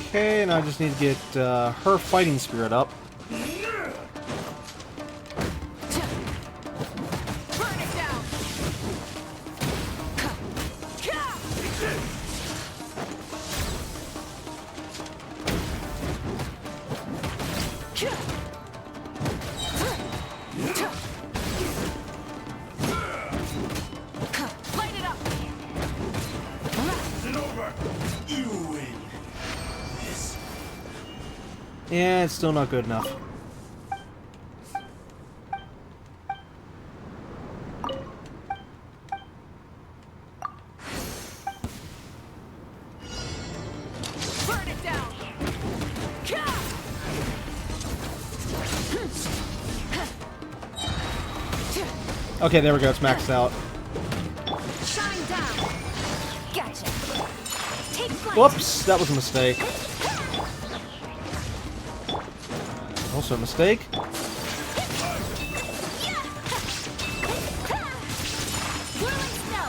Okay, and I just need to get her fighting spirit up. Burn it down. Light it up. It's over. You win. This. Yeah, it's still not good enough. Burn it down. Okay, there we go. It's maxed out. Shine down. Gotcha. Take flight. Whoops, that was a mistake. Also a mistake. Whirling snow.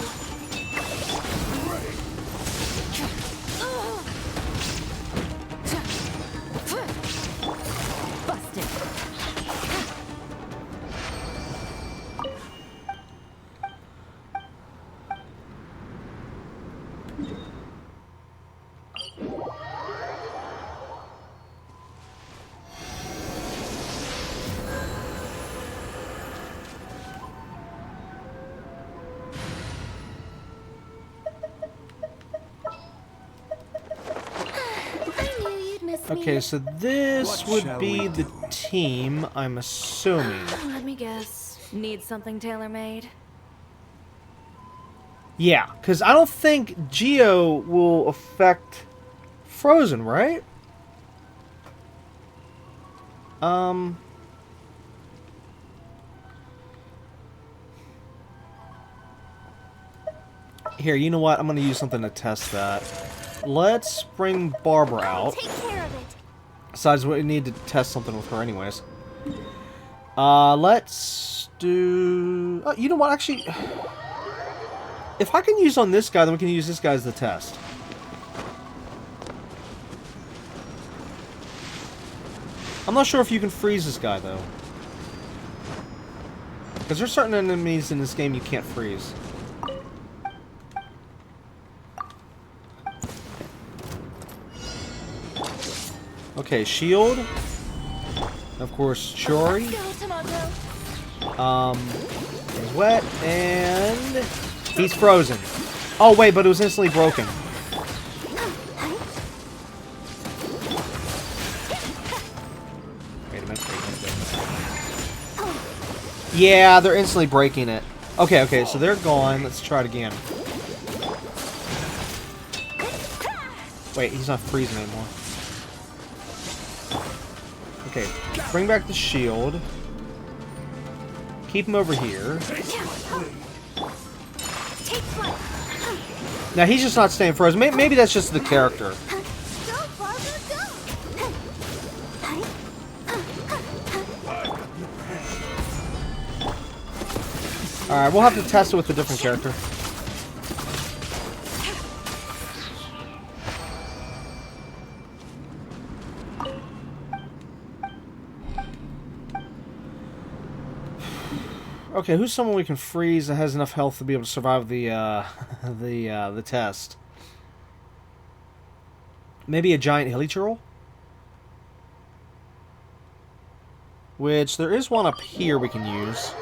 Busted. I knew you'd miss me. Okay, so this What would shall be we the do? team, I'm assuming. Let me guess. Need something tailor-made? Yeah, because I don't think Geo will affect Frozen, right? Here, you know what? I'm going to use something to test that. Let's bring Barbara out. Take care of it. Besides, we need to test something with her anyways. Let's do... Oh, you know what? Actually, if I can use on this guy, then we can use this guy as the test. I'm not sure if you can freeze this guy, though. Because there's certain enemies in this game you can't freeze. Okay, shield. Of course, Chori. Let's go, Tomato. He's wet, and he's frozen. Oh, wait, but it was instantly broken. Wait a minute. Yeah, they're instantly breaking it. Okay, okay, so they're gone. Let's try it again. Wait, he's not freezing anymore. Okay, bring back the shield. Keep him over here. Take flight. Now, he's just not staying frozen. Maybe that's just the character. Go, Barbara, go. Alright, we'll have to test it with a different character. Okay, who's someone we can freeze that has enough health to be able to survive the the test? Maybe a giant hilichurl? Which there is one up here we can use.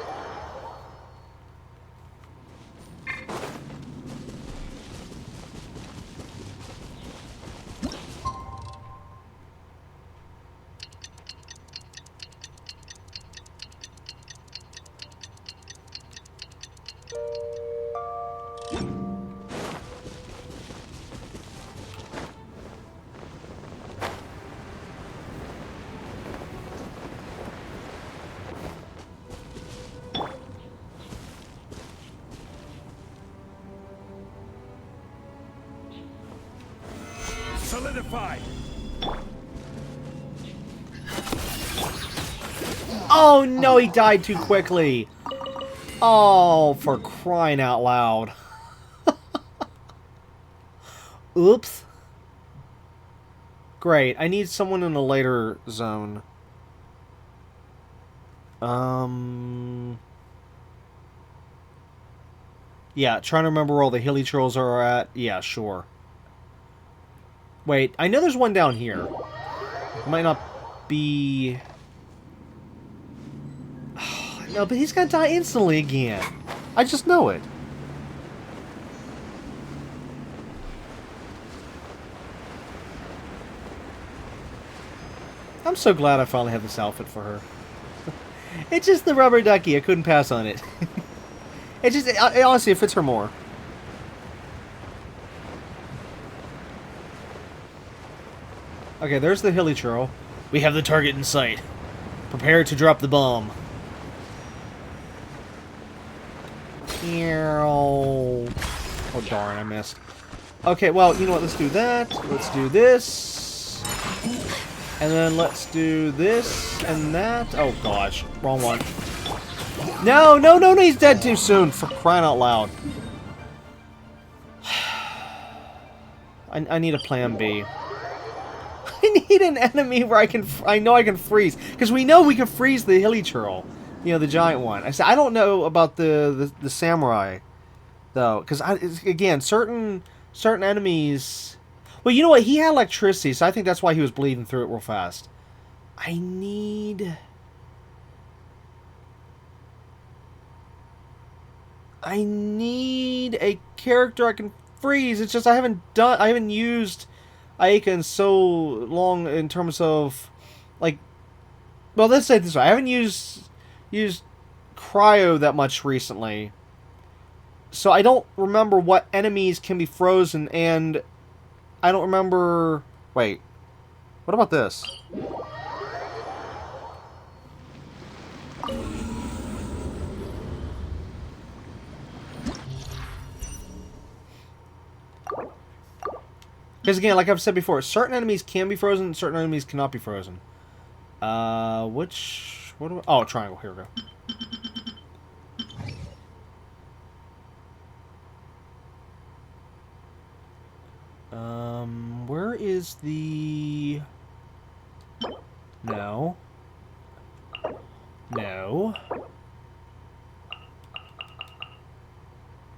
Solidified. Oh no, he died too quickly. Oh, for crying out loud. Oops. Great, I need someone in a later zone. Yeah, trying to remember where all the hilichurls are at. Yeah, sure. Wait, I know there's one down here. It might not be... No, but he's gonna die instantly again. I just know it. I'm so glad I finally have this outfit for her. It's just the rubber ducky. I couldn't pass on it. It just, honestly, it fits her more. Okay, there's the hilichurl. We have the target in sight. Prepare to drop the bomb. Oh darn, I missed. Okay, well, you know what? Let's do that. Let's do this. And then let's do this and that. Oh gosh, wrong one. No, no, no, no, he's dead too soon, for crying out loud. I need a plan B. I need an enemy where I know I can freeze. Because we know we can freeze the hilichurl. You know, the giant one. I don't know about the samurai, though. Because, again, certain enemies... Well, you know what? He had electricity, so I think that's why he was bleeding through it real fast. I need a character I can freeze. It's just I haven't used Aika in so long in terms of, like, well, let's say it this way. I haven't used cryo that much recently. So I don't remember what enemies can be frozen, and I don't remember... Wait. What about this? Because again, like I've said before, certain enemies can be frozen, certain enemies cannot be frozen. Which... What do I... Oh, triangle. Here we go. Where is the... No. No.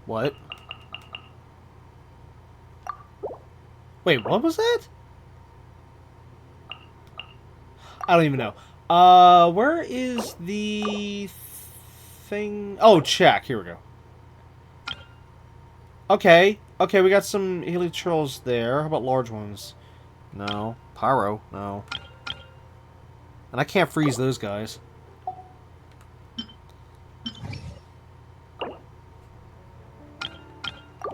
What? Wait, what was that? I don't even know. Where is the thing? Oh, check. Here we go. Okay. Okay, we got some hilichurls there. How about large ones? No. Pyro? No. And I can't freeze those guys.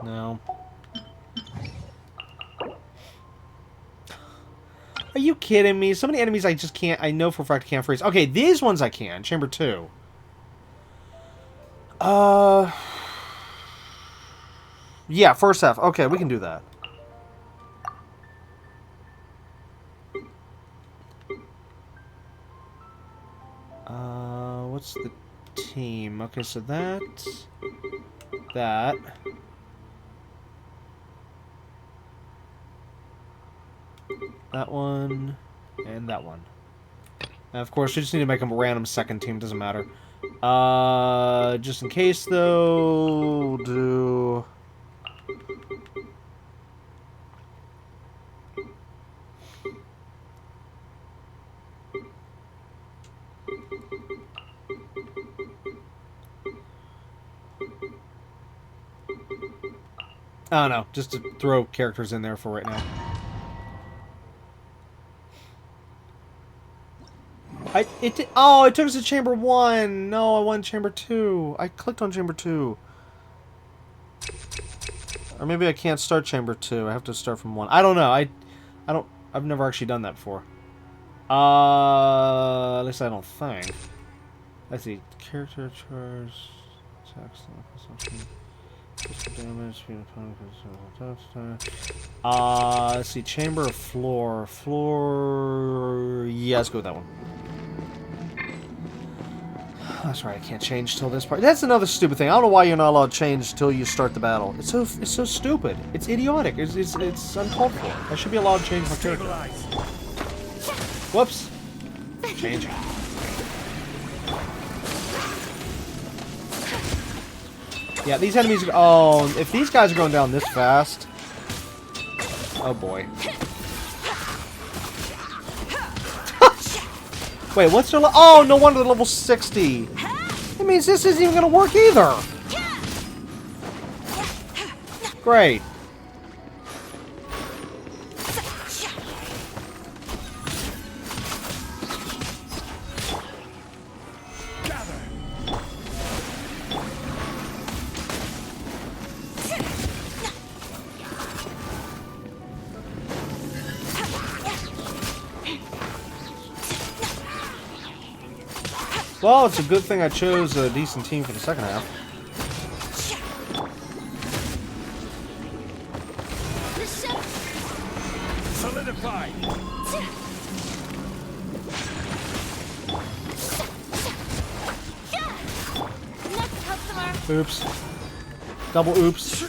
No. Are you kidding me? So many enemies I just can't... I know for a fact I can't freeze. Okay, these ones I can. Chamber 2. Yeah, first half. Okay, we can do that. What's the team? Okay, so that... That... That one, and that one. And of course, we just need to make them a random second team, doesn't matter. Just in case, though, we'll do... I don't know, just to throw characters in there for right now. Oh, it took us to chamber 1. No, I want chamber 2. I clicked on chamber 2. Or maybe I can't start chamber 2. I have to start from 1. I don't know. I've never actually done that before. At least I don't think. Let's see. Character charge. Text. Damage. Let's see. Chamber of floor. Floor. Yeah, let's go with that one. That's right, I can't change till this part. That's another stupid thing. I don't know why you're not allowed to change till you start the battle. It's so stupid. It's idiotic. It's uncalled for. I should be allowed to change my character. Whoops. Changing. Yeah, these enemies... Oh, if these guys are going down this fast... Oh, boy. Wait, what's their... Oh, no wonder they're level 60. That means this isn't even going to work either. Great. Well, it's a good thing I chose a decent team for the second half. Solidify. Next customer. Oops. Double oops.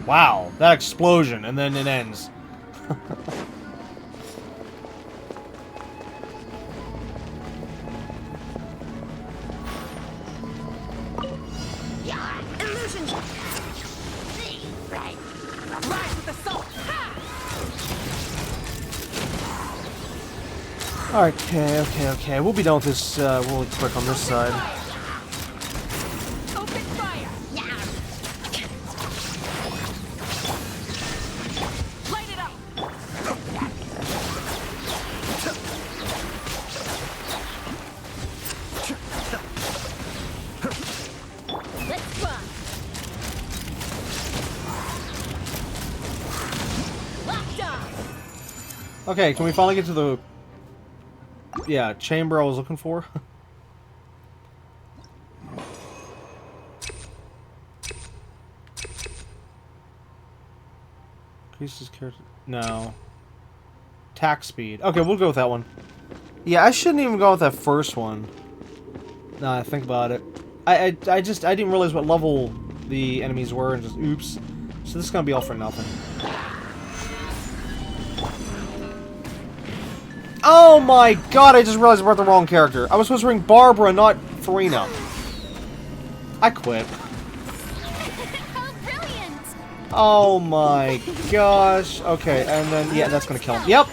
Wow, that explosion, and then it ends. Illusions. Right. Rise with the salt. Okay. We'll be done with this really quick on this side. Open fire. Light it up. Let's run. Locked on. Okay, can we finally get to the... Yeah, chamber I was looking for? Increases character... No. Attack speed. Okay, we'll go with that one. Yeah, I shouldn't even go with that first one. Nah, think about it. I didn't realize what level the enemies were and just oops. So this is gonna be all for nothing. Oh my god, I just realized I brought the wrong character. I was supposed to bring Barbara, not Farina. I quit. How brilliant! Oh my gosh. Okay, and then, yeah, that's gonna kill him. Yep.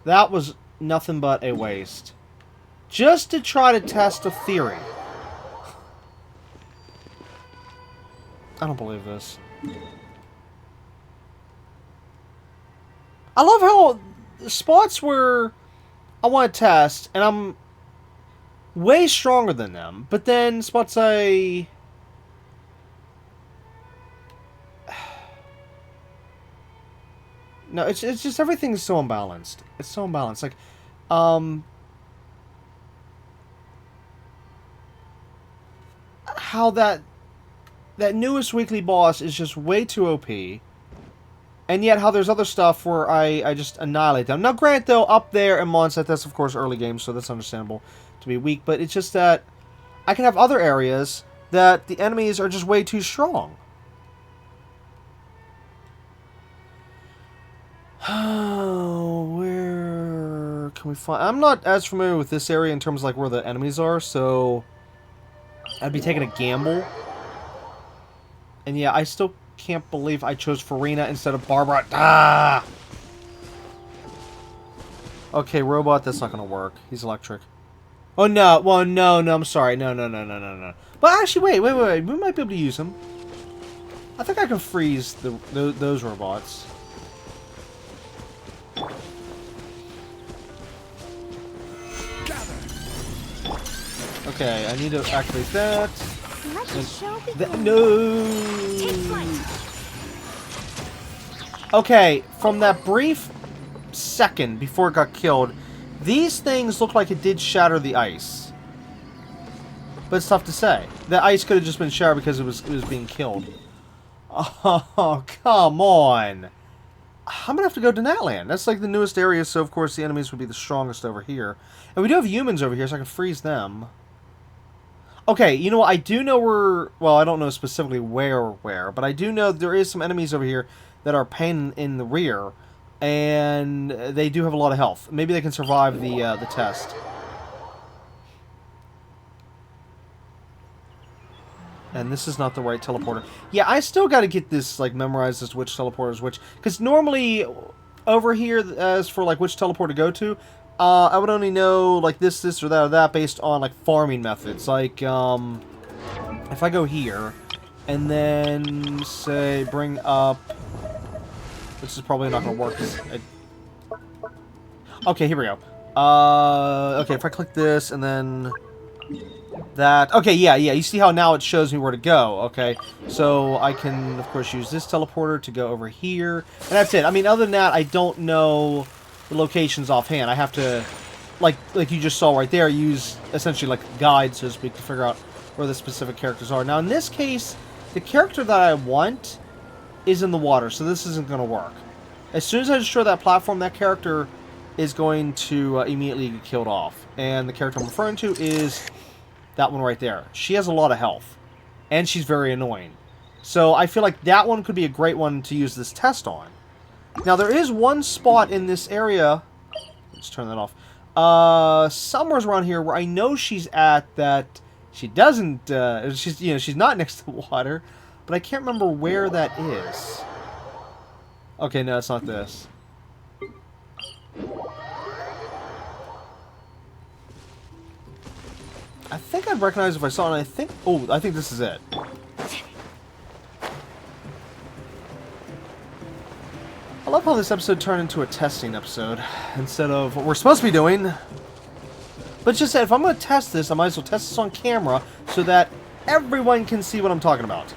That was nothing but a waste. Just to try to test a theory. I don't believe this. I love how spots where I want to test, and I'm way stronger than them, but then spots I... No, it's just everything's so unbalanced. It's so unbalanced. Like, how that newest weekly boss is just way too OP. And yet how there's other stuff where I just annihilate them. Now, granted, though, up there in Mondstadt, that's, of course, early game, so that's understandable to be weak. But it's just that I can have other areas that the enemies are just way too strong. Oh, where can we find... I'm not as familiar with this area in terms of like where the enemies are, so I'd be taking a gamble. And yeah, I still can't believe I chose Farina instead of Barbara. Ah! Okay, robot, that's not gonna work. He's electric. Oh no, well no, I'm sorry. No. But actually, wait. We might be able to use him. I think I can freeze those robots. Okay, I need to activate that. Let the show begin. No. Take flight. Okay, from that brief second before it got killed, these things look like it did shatter the ice. But it's tough to say. The ice could have just been shattered because it was being killed. Oh, come on. I'm gonna have to go to Natland. That's like the newest area, so of course the enemies would be the strongest over here. And we do have humans over here, so I can freeze them. Okay, you know what? I do know where... Well, I don't know specifically where, but I do know there is some enemies over here that are pain in the rear, and they do have a lot of health. Maybe they can survive the test. And this is not the right teleporter. Yeah, I still got to get this, like, memorized as which teleporter is which. Because normally, over here, as for, like, which teleporter to go to, I would only know, like, this, or that based on, like, farming methods. Like, if I go here, and then, say, bring up... This is probably not going to work. Okay, here we go. Okay, if I click this, and then... That... Okay, yeah, you see how now it shows me where to go, okay? So, I can, of course, use this teleporter to go over here. And that's it. I mean, other than that, I don't know the locations offhand. I have to, like you just saw right there, use, essentially, like, a guide, so to speak, to figure out where the specific characters are. Now, in this case, the character that I want is in the water, so this isn't going to work. As soon as I destroy that platform, that character is going to immediately get killed off. And the character I'm referring to is... that one right there. She has a lot of health. And she's very annoying. So I feel like that one could be a great one to use this test on. Now there is one spot in this area... Let's turn that off. Somewhere around here where I know she's at that... She doesn't... she's not next to the water. But I can't remember where that is. Okay, no, it's not this. I think I'd recognize if I saw it, and I think... Oh, I think this is it. I love how this episode turned into a testing episode, instead of what we're supposed to be doing. But just if I'm going to test this, I might as well test this on camera, so that everyone can see what I'm talking about.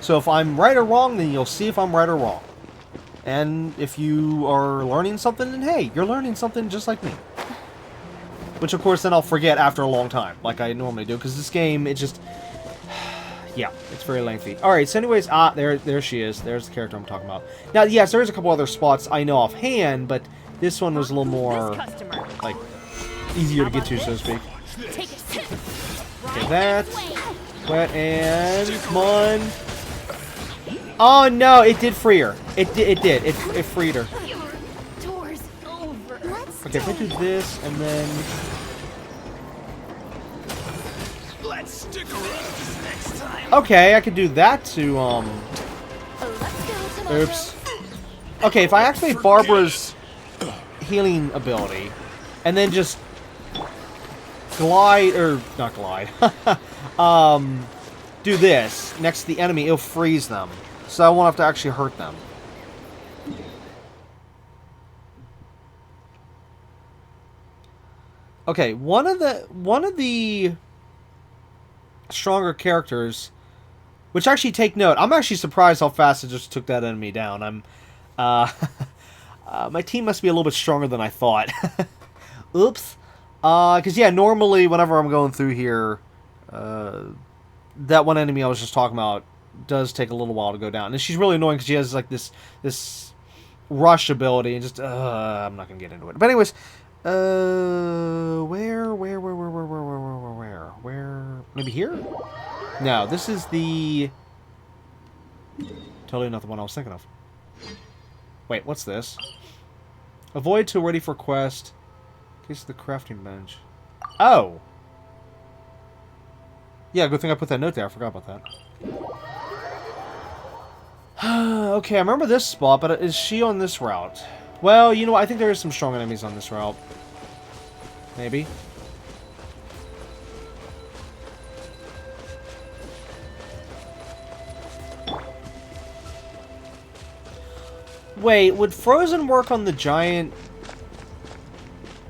So if I'm right or wrong, then you'll see if I'm right or wrong. And if you are learning something, then hey, you're learning something just like me. Which, of course, then I'll forget after a long time, like I normally do, because this game, it just... yeah, it's very lengthy. Alright, so anyways, there she is. There's the character I'm talking about. Now, yes, there's a couple other spots I know offhand, but this one was a little more, like, easier to get to, so to speak. Okay, that. Wet, and... come on. Oh, no, it did free her. It did. It freed her. Okay, if I do this, and then... Let's stick around next time. Okay, I could do that to, Oops. Okay, if I activate Barbara's healing ability, and then just glide, or not glide, do this next to the enemy, it'll freeze them. So I won't have to actually hurt them. Okay, one of the stronger characters, which actually take note. I'm actually surprised how fast it just took that enemy down. I'm my team must be a little bit stronger than I thought. Oops. Because yeah, normally whenever I'm going through here, that one enemy I was just talking about does take a little while to go down. And she's really annoying because she has like this rush ability and just I'm not gonna get into it. But anyways. Where? Maybe here? No, this is the... Totally not the one I was thinking of. Wait, what's this? Avoid till ready for quest. In case of the crafting bench. Oh! Yeah, good thing I put that note there. I forgot about that. Okay, I remember this spot, but is she on this route? Well, you know what? I think there is some strong enemies on this route. Maybe. Wait, would Frozen work on the giant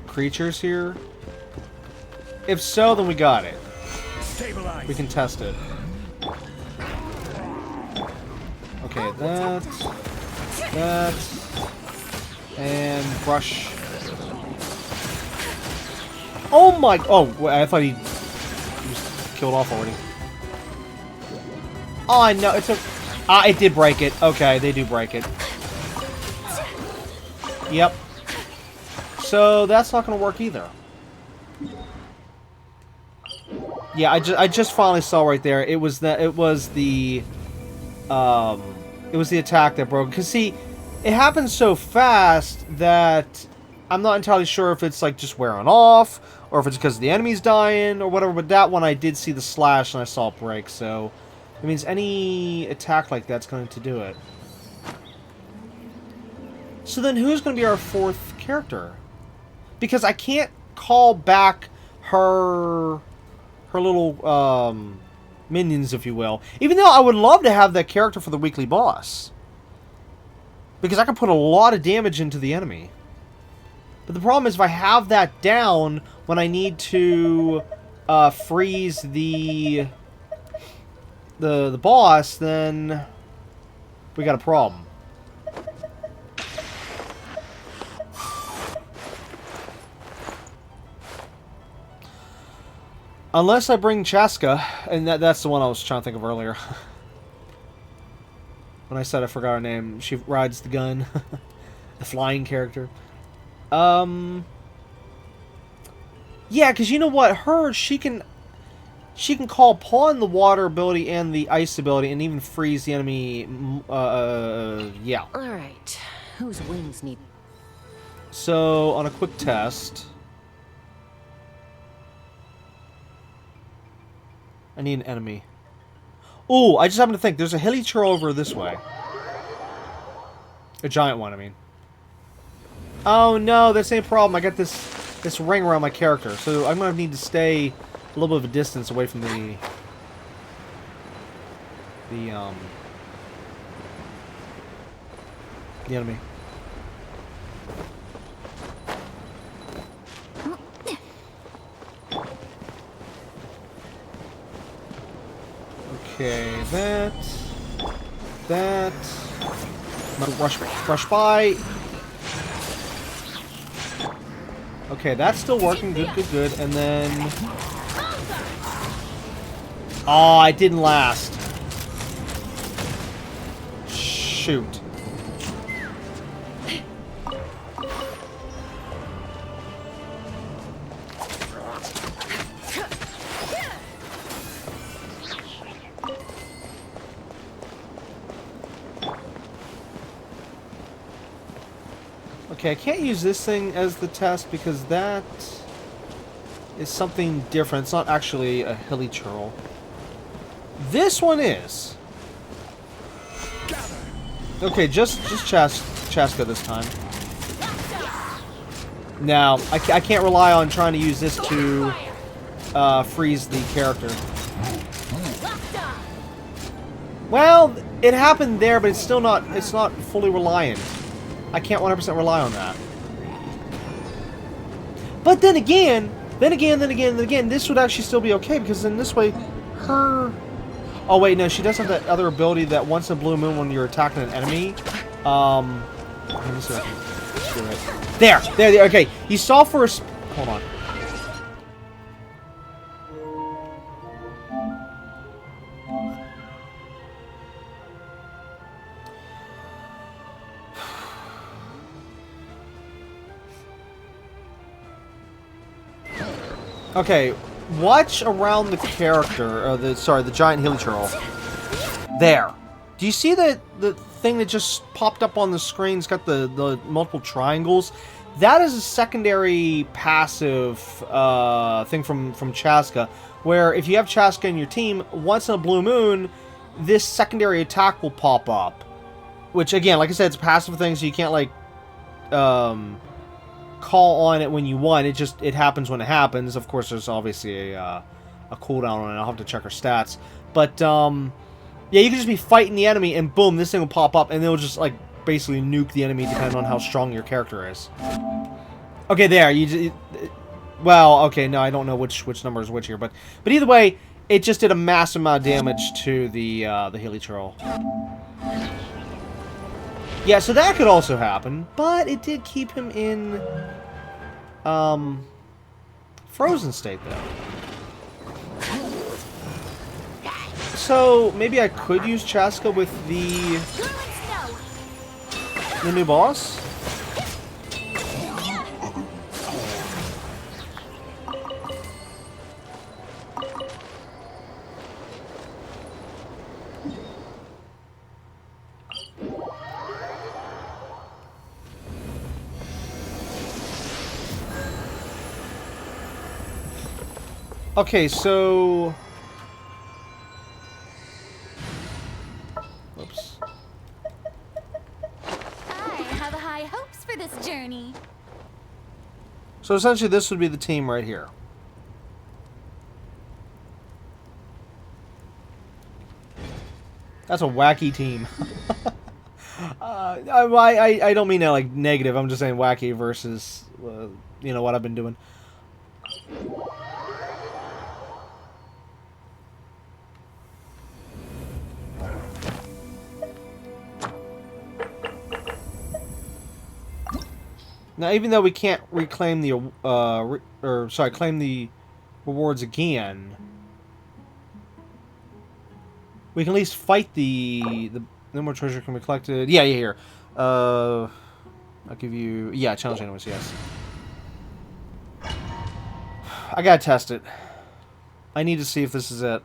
creatures here? If so, then we got it. Stabilize. We can test it. Okay, that, and brush. Oh my! Oh, I thought he was killed off already. Oh, I know. It took. Ah, it did break it. Okay, they do break it. Yep. So that's not going to work either. Yeah, I just finally saw right there. It was the attack that broke. Cause see, it happens so fast that I'm not entirely sure if it's like just wearing off or if it's because the enemy's dying or whatever. But that one I did see the slash and I saw it break. So it means any attack like that's going to do it. So then who's going to be our fourth character? Because I can't call back her little minions, if you will. Even though I would love to have that character for the weekly boss. Because I can put a lot of damage into the enemy. But the problem is if I have that down when I need to freeze the boss, then we got a problem. Unless I bring Chaska, and that's the one I was trying to think of earlier. When I said I forgot her name, she rides the gun. The flying character. Yeah, because you know what? She can call upon the water ability and the ice ability and even freeze the enemy. Yeah. Alright. Whose wings need... So, on a quick test... I need an enemy. Ooh, I just happened to think. There's a hilly churl over this way. A giant one, I mean. Oh no, that's the same problem. I got this ring around my character. So I'm going to need to stay a little bit of a distance away from the enemy. Okay, that. I'm gonna rush by. Okay, that's still working. Good. And then... Oh, it didn't last. Shoot. Okay, I can't use this thing as the test because that is something different. It's not actually a hilly churl. This one is. Okay, just Chaska this time. Now, I can't rely on trying to use this to freeze the character. Well, it happened there, but it's still not. It's not fully reliant. I can't 100% rely on that. But then again, this would actually still be okay because in this way, her... Oh wait, no, she does have that other ability that once in a blue moon when you're attacking an enemy. Let me see if I can do it. There. Okay, you saw for a... Hold on. Okay, watch around the character, the giant helichurl. There. Do you see the thing that just popped up on the screen? It's got the multiple triangles. That is a secondary passive thing from Chaska, where if you have Chaska in your team, once in a blue moon, this secondary attack will pop up. Which, again, like I said, it's a passive thing, so you can't, like, call on it when you want. It happens when it happens. Of course, there's obviously a cooldown on it. I'll have to check her stats. But, yeah, you can just be fighting the enemy, and boom, this thing will pop up, and it'll just, like, basically nuke the enemy depending on how strong your character is. Okay, there. Well, okay, no, I don't know which number is which here, but either way, it just did a massive amount of damage to the helichurl. Yeah, so that could also happen, but it did keep him in frozen state, though. So maybe I could use Chaska with the new boss. Okay, so... Oops. I have high hopes for this journey. So essentially this would be the team right here. That's a wacky team. I don't mean that like negative, I'm just saying wacky versus, you know, what I've been doing. Now, even though we can't reclaim the, claim the rewards again, we can at least fight the no more treasure can be collected. Yeah, here. I'll give you, yeah, challenge anyways, yes. I gotta test it. I need to see if this is it.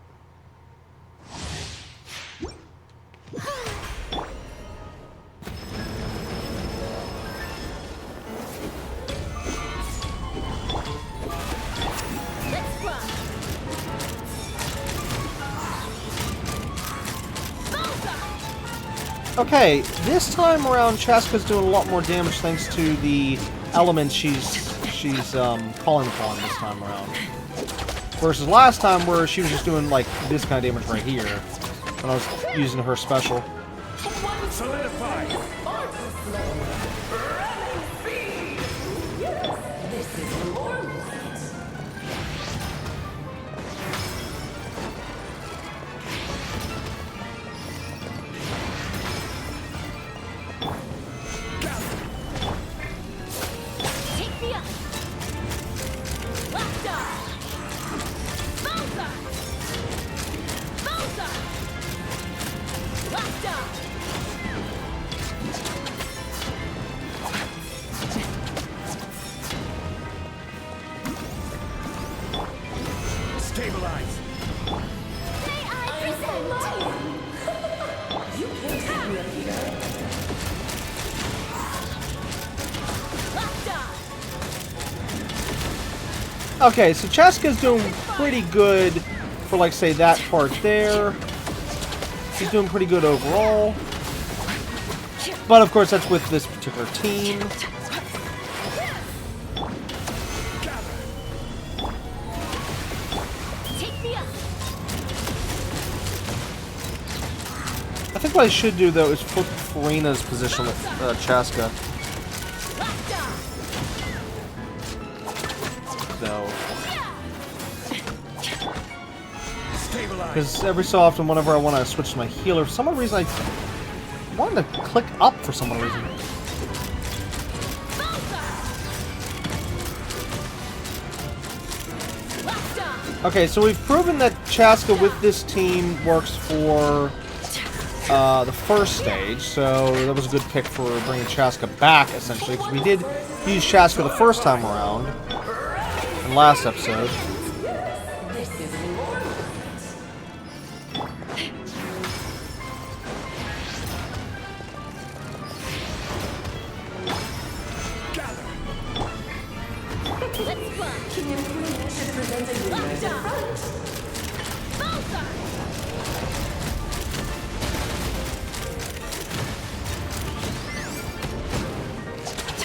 Okay, this time around, Chaska's doing a lot more damage thanks to the elements she's calling upon this time around. Versus last time where she was just doing like this kind of damage right here when I was using her special. Solidify! This is more light. Take me up. Left up. Bouncer. Bouncer. Left up. Stabilize! May I present? You can't take me up here. Left up. Okay, so Chaska's doing pretty good for, like, say, that part there. She's doing pretty good overall. But, of course, that's with this particular team. Take me up. I think what I should do, though, is flip Farina's position with Chaska. Left up. Though. Stabilize! Because every so often, whenever I want to switch to my healer, for some reason I wanted to click up for some reason. Left up. Okay, so we've proven that Chaska with this team works for the first stage, so that was a good pick for bringing Chaska back, essentially, because we did use Chaska the first time around in last episode.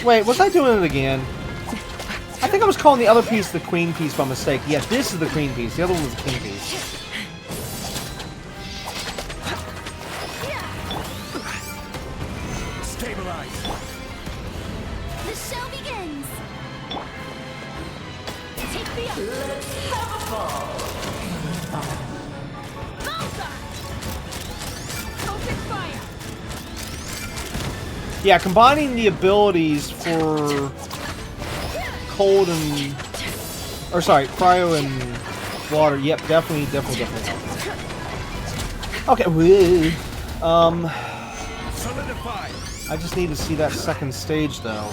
Wait, was I doing it again? I think I was calling the other piece the queen piece by mistake. Yeah, this is the queen piece. The other one was the king piece. Stabilize. The show begins. Take me up. Let's have a ball. Bullseye! Open fire! Yeah, combining the abilities for cold and... Or sorry, cryo and water. Yep, definitely. Okay, woo. Solidify. I just need to see that second stage, though.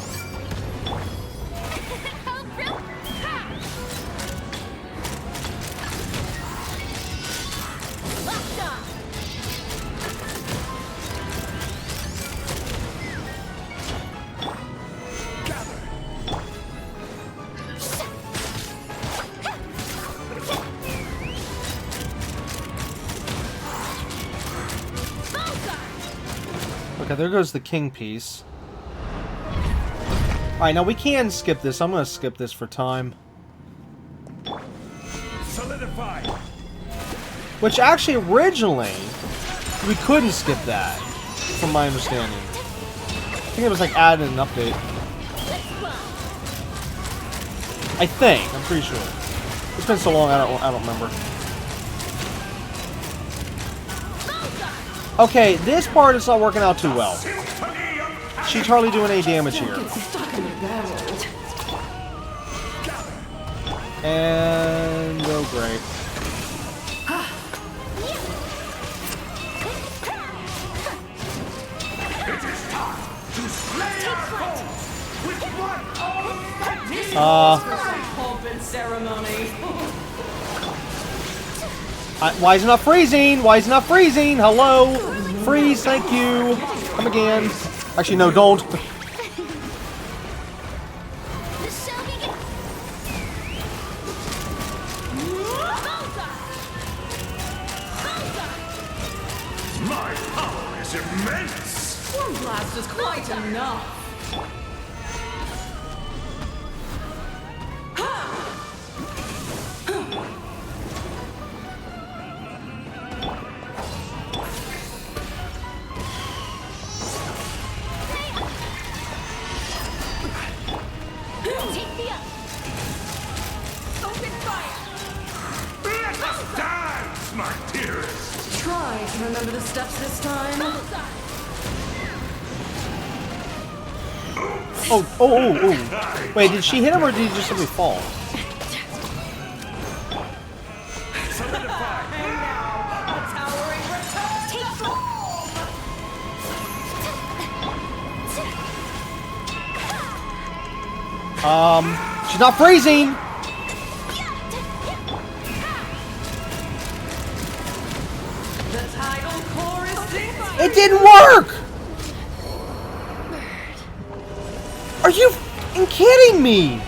Okay, there goes the king piece. Alright, now we can skip this. I'm going to skip this for time. Solidify. Which actually, originally, we couldn't skip that, from my understanding. I think it was like added in an update. I think. I'm pretty sure. It's been so long, I don't remember. Okay, this part is not working out too well. She's hardly doing any damage here. And oh great. It is time to slay our foes with one Pomp and ceremony. Why is it not freezing? Why is it not freezing? Hello? Freeze, thank you. Come again. Actually, no, don't. The show begins. My power is immense! One blast is quite enough. Take me up. Open fire! Let us dance, my dearest! Try to remember the steps this time. Oh. Wait, did she hit him or did he just simply fall? Solidify. And now, a towering return to form! She's not freezing! The tidal core is sinking. It didn't work! Are you f***ing kidding me?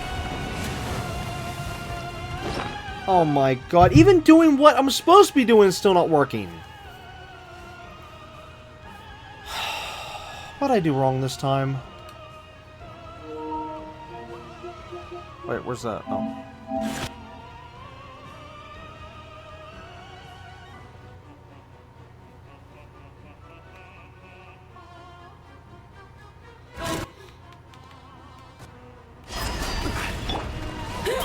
Oh my god, even doing what I'm supposed to be doing is still not working. What'd I do wrong this time? Wait, where's that? Oh.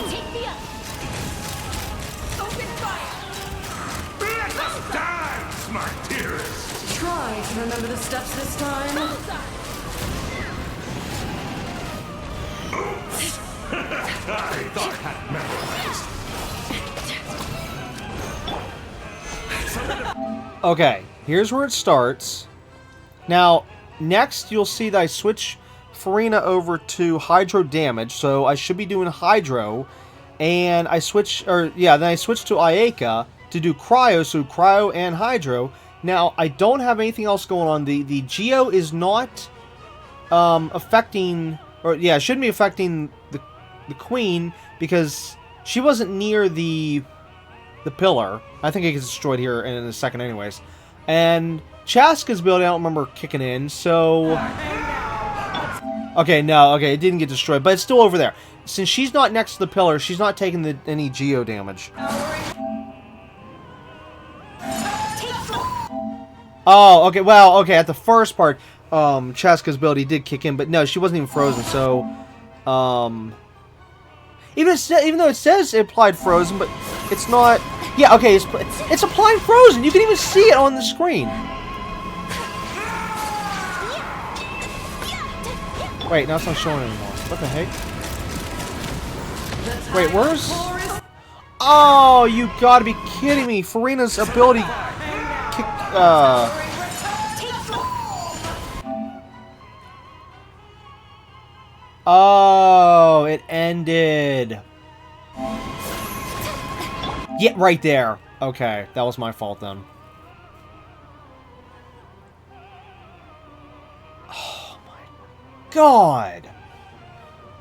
Take me up. Open fire! Let us dance, my dearest! Try to remember the steps this time. I thought I had memorized. Okay, here's where it starts. Now, next you'll see that I switch Farina over to Hydro Damage, so I should be doing Hydro, and I switch, then I switch to Ayaka to do Cryo, so Cryo and Hydro. Now, I don't have anything else going on. The Geo is not affecting, it shouldn't be affecting the queen because she wasn't near the pillar. I think it gets destroyed here in a second anyways. And Chaska's ability, I don't remember kicking in, so... Okay, no, okay, it didn't get destroyed, but it's still over there. Since she's not next to the pillar, she's not taking any geo damage. Oh, okay, well, okay, at the first part, Chaska's ability did kick in, but no, she wasn't even frozen, so... Even though it says it applied frozen, but it's not... Yeah, okay, it's applying frozen. You can even see it on the screen. Wait, now it's not showing anymore. What the heck? Wait, where's... Oh, you gotta be kidding me. Farina's ability... Kick, Oh, it ended. Yeah, right there. Okay, that was my fault then. Oh my god.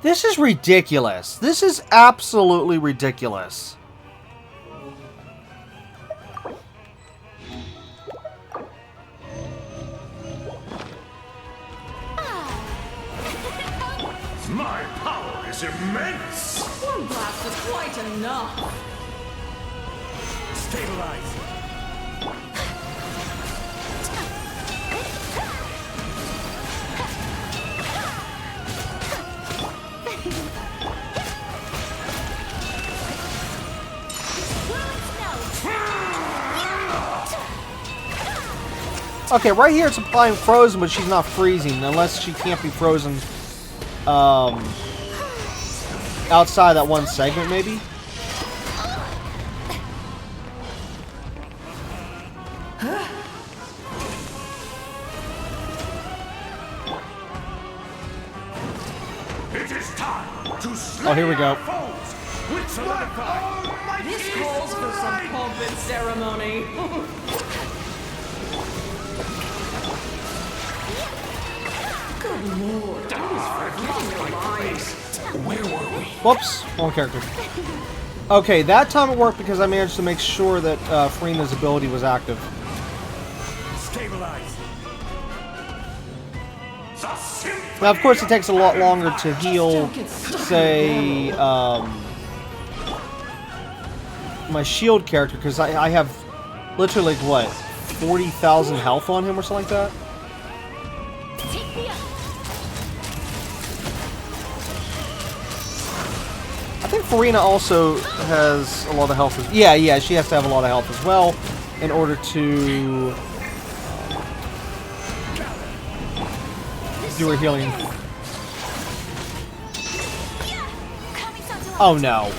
This is ridiculous. This is absolutely ridiculous. My power is immense! One blast is quite enough. Stabilize! Okay, right here it's applying frozen, but she's not freezing, unless she can't be frozen, outside that one segment, maybe? It is time to slay Oh, here we go. our foes with solidify. This calls for some pomp and ceremony. Good lord, I was forgetting your lines. Where were we? Whoops, wrong character. Okay, that time it worked because I managed to make sure that Farina's ability was active. Stabilize. Now, of course, it takes a lot longer to heal, say, my shield character, because I have literally, like, what, 40,000 health on him or something like that? I think Farina also has a lot of health. Yeah, she has to have a lot of health as well in order to do her healing. Oh no,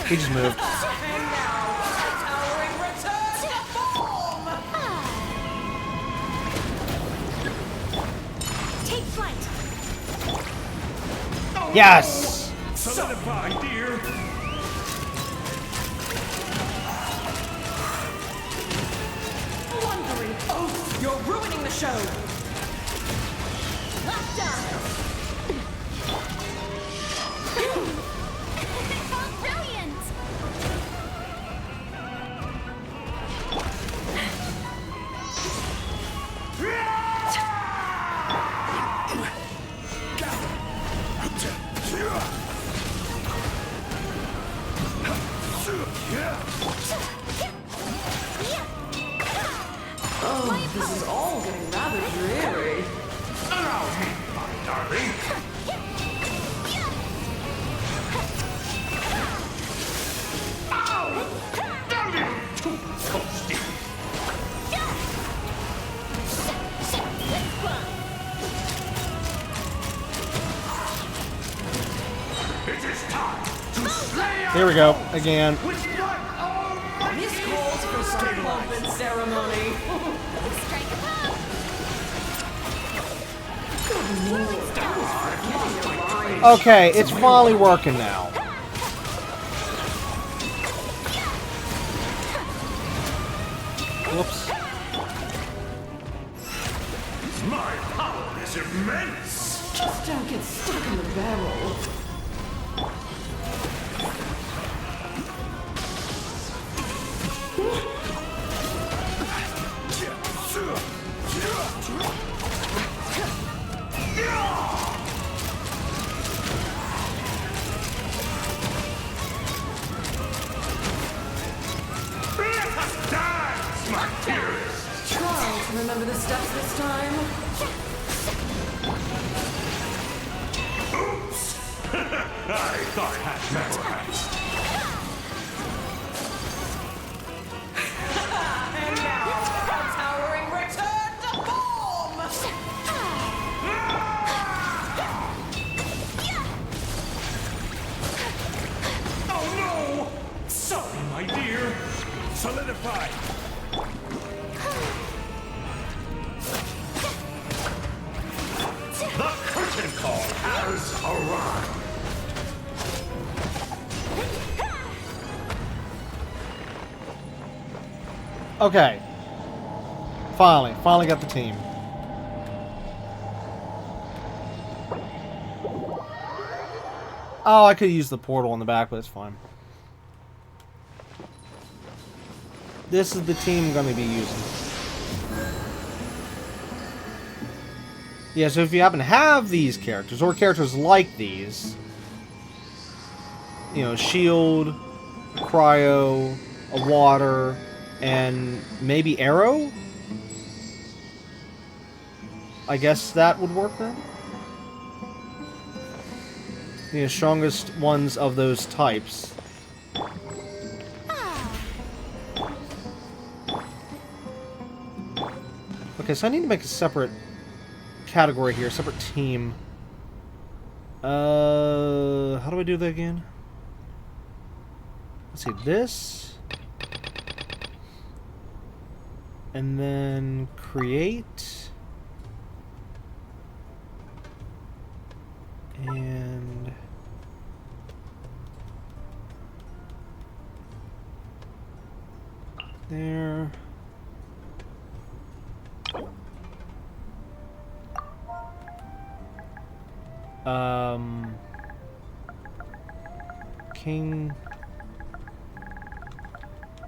he just moved. Take flight. Yes! Solidify, dear. Wondering, oh, you're ruining the show. Brilliant. Oh, this is all getting rather dreary. Allow me, my darling. Too toasty. It is time to slay Here we go, again. with blood. This calls for some pomp and ceremony. Strike a pose. Good lord, I was forgetting your lines. Okay, it's finally working now. Whoops. My power is immense. Just don't get stuck in the barrel. under the steps this time? Oops! I thought I had memorized. And now, a towering return to form! Oh no! Sorry, my dear. Solidify. The curtain call has arrived. Okay. Finally got the team. Oh, I could use the portal in the back, but it's fine. This is the team I'm going to be using. Yeah, so if you happen to have these characters, or characters like these, you know, shield, cryo, a water, and maybe arrow? I guess that would work then? The strongest ones of those types. Okay, so I need to make a separate category here, separate team. How do I do that again? Let's see, this. And then create. And there. King,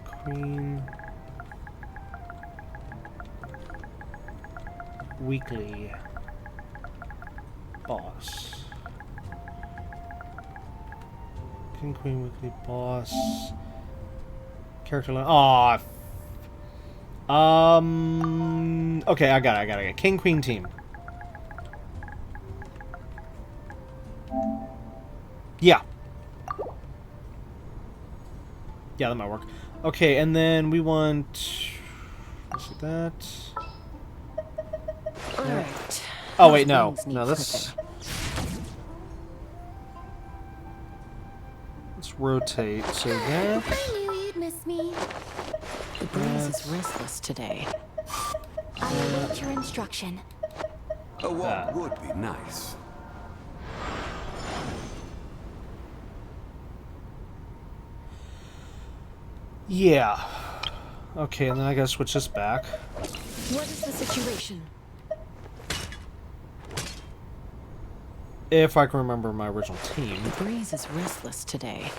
Queen, Weekly, Boss. King, Queen, Weekly, Boss. Character line. Aw. Okay, I got it. King, Queen team. Yeah. Yeah, that might work. Okay, and then we want... Let's see that. Alright. Oh, wait, no. No, this... Let's rotate. So that... I knew you'd miss me. The breeze is restless today. I await your instruction. A walk would be nice. Yeah. Okay, and then I gotta switch this back. What is the situation? If I can remember my original team. The breeze is restless today.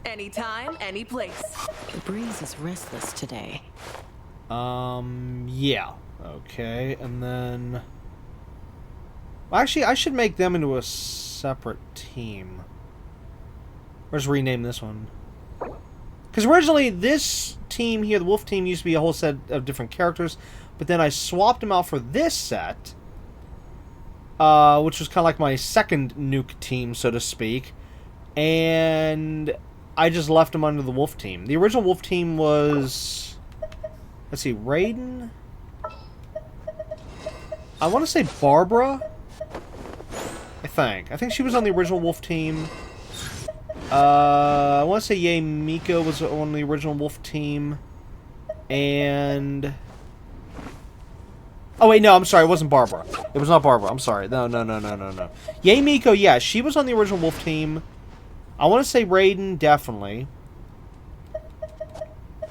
Anytime, any place. The breeze is restless today. Yeah. Okay, and then... Actually, I should make them into a separate team. Or just rename this one. Because originally, this team here, the Wolf team, used to be a whole set of different characters. But then I swapped them out for this set. Which was kind of like my second nuke team, so to speak. And I just left them under the Wolf team. The original Wolf team was... Let's see, Raiden? I want to say Barbara? I think she was on the original Wolf team. I want to say Yae Miko was on the original Wolf team. And... Oh, wait, no, I'm sorry. It wasn't Barbara. It was not Barbara. I'm sorry. No. Yae Miko, yeah, she was on the original Wolf team. I want to say Raiden, definitely.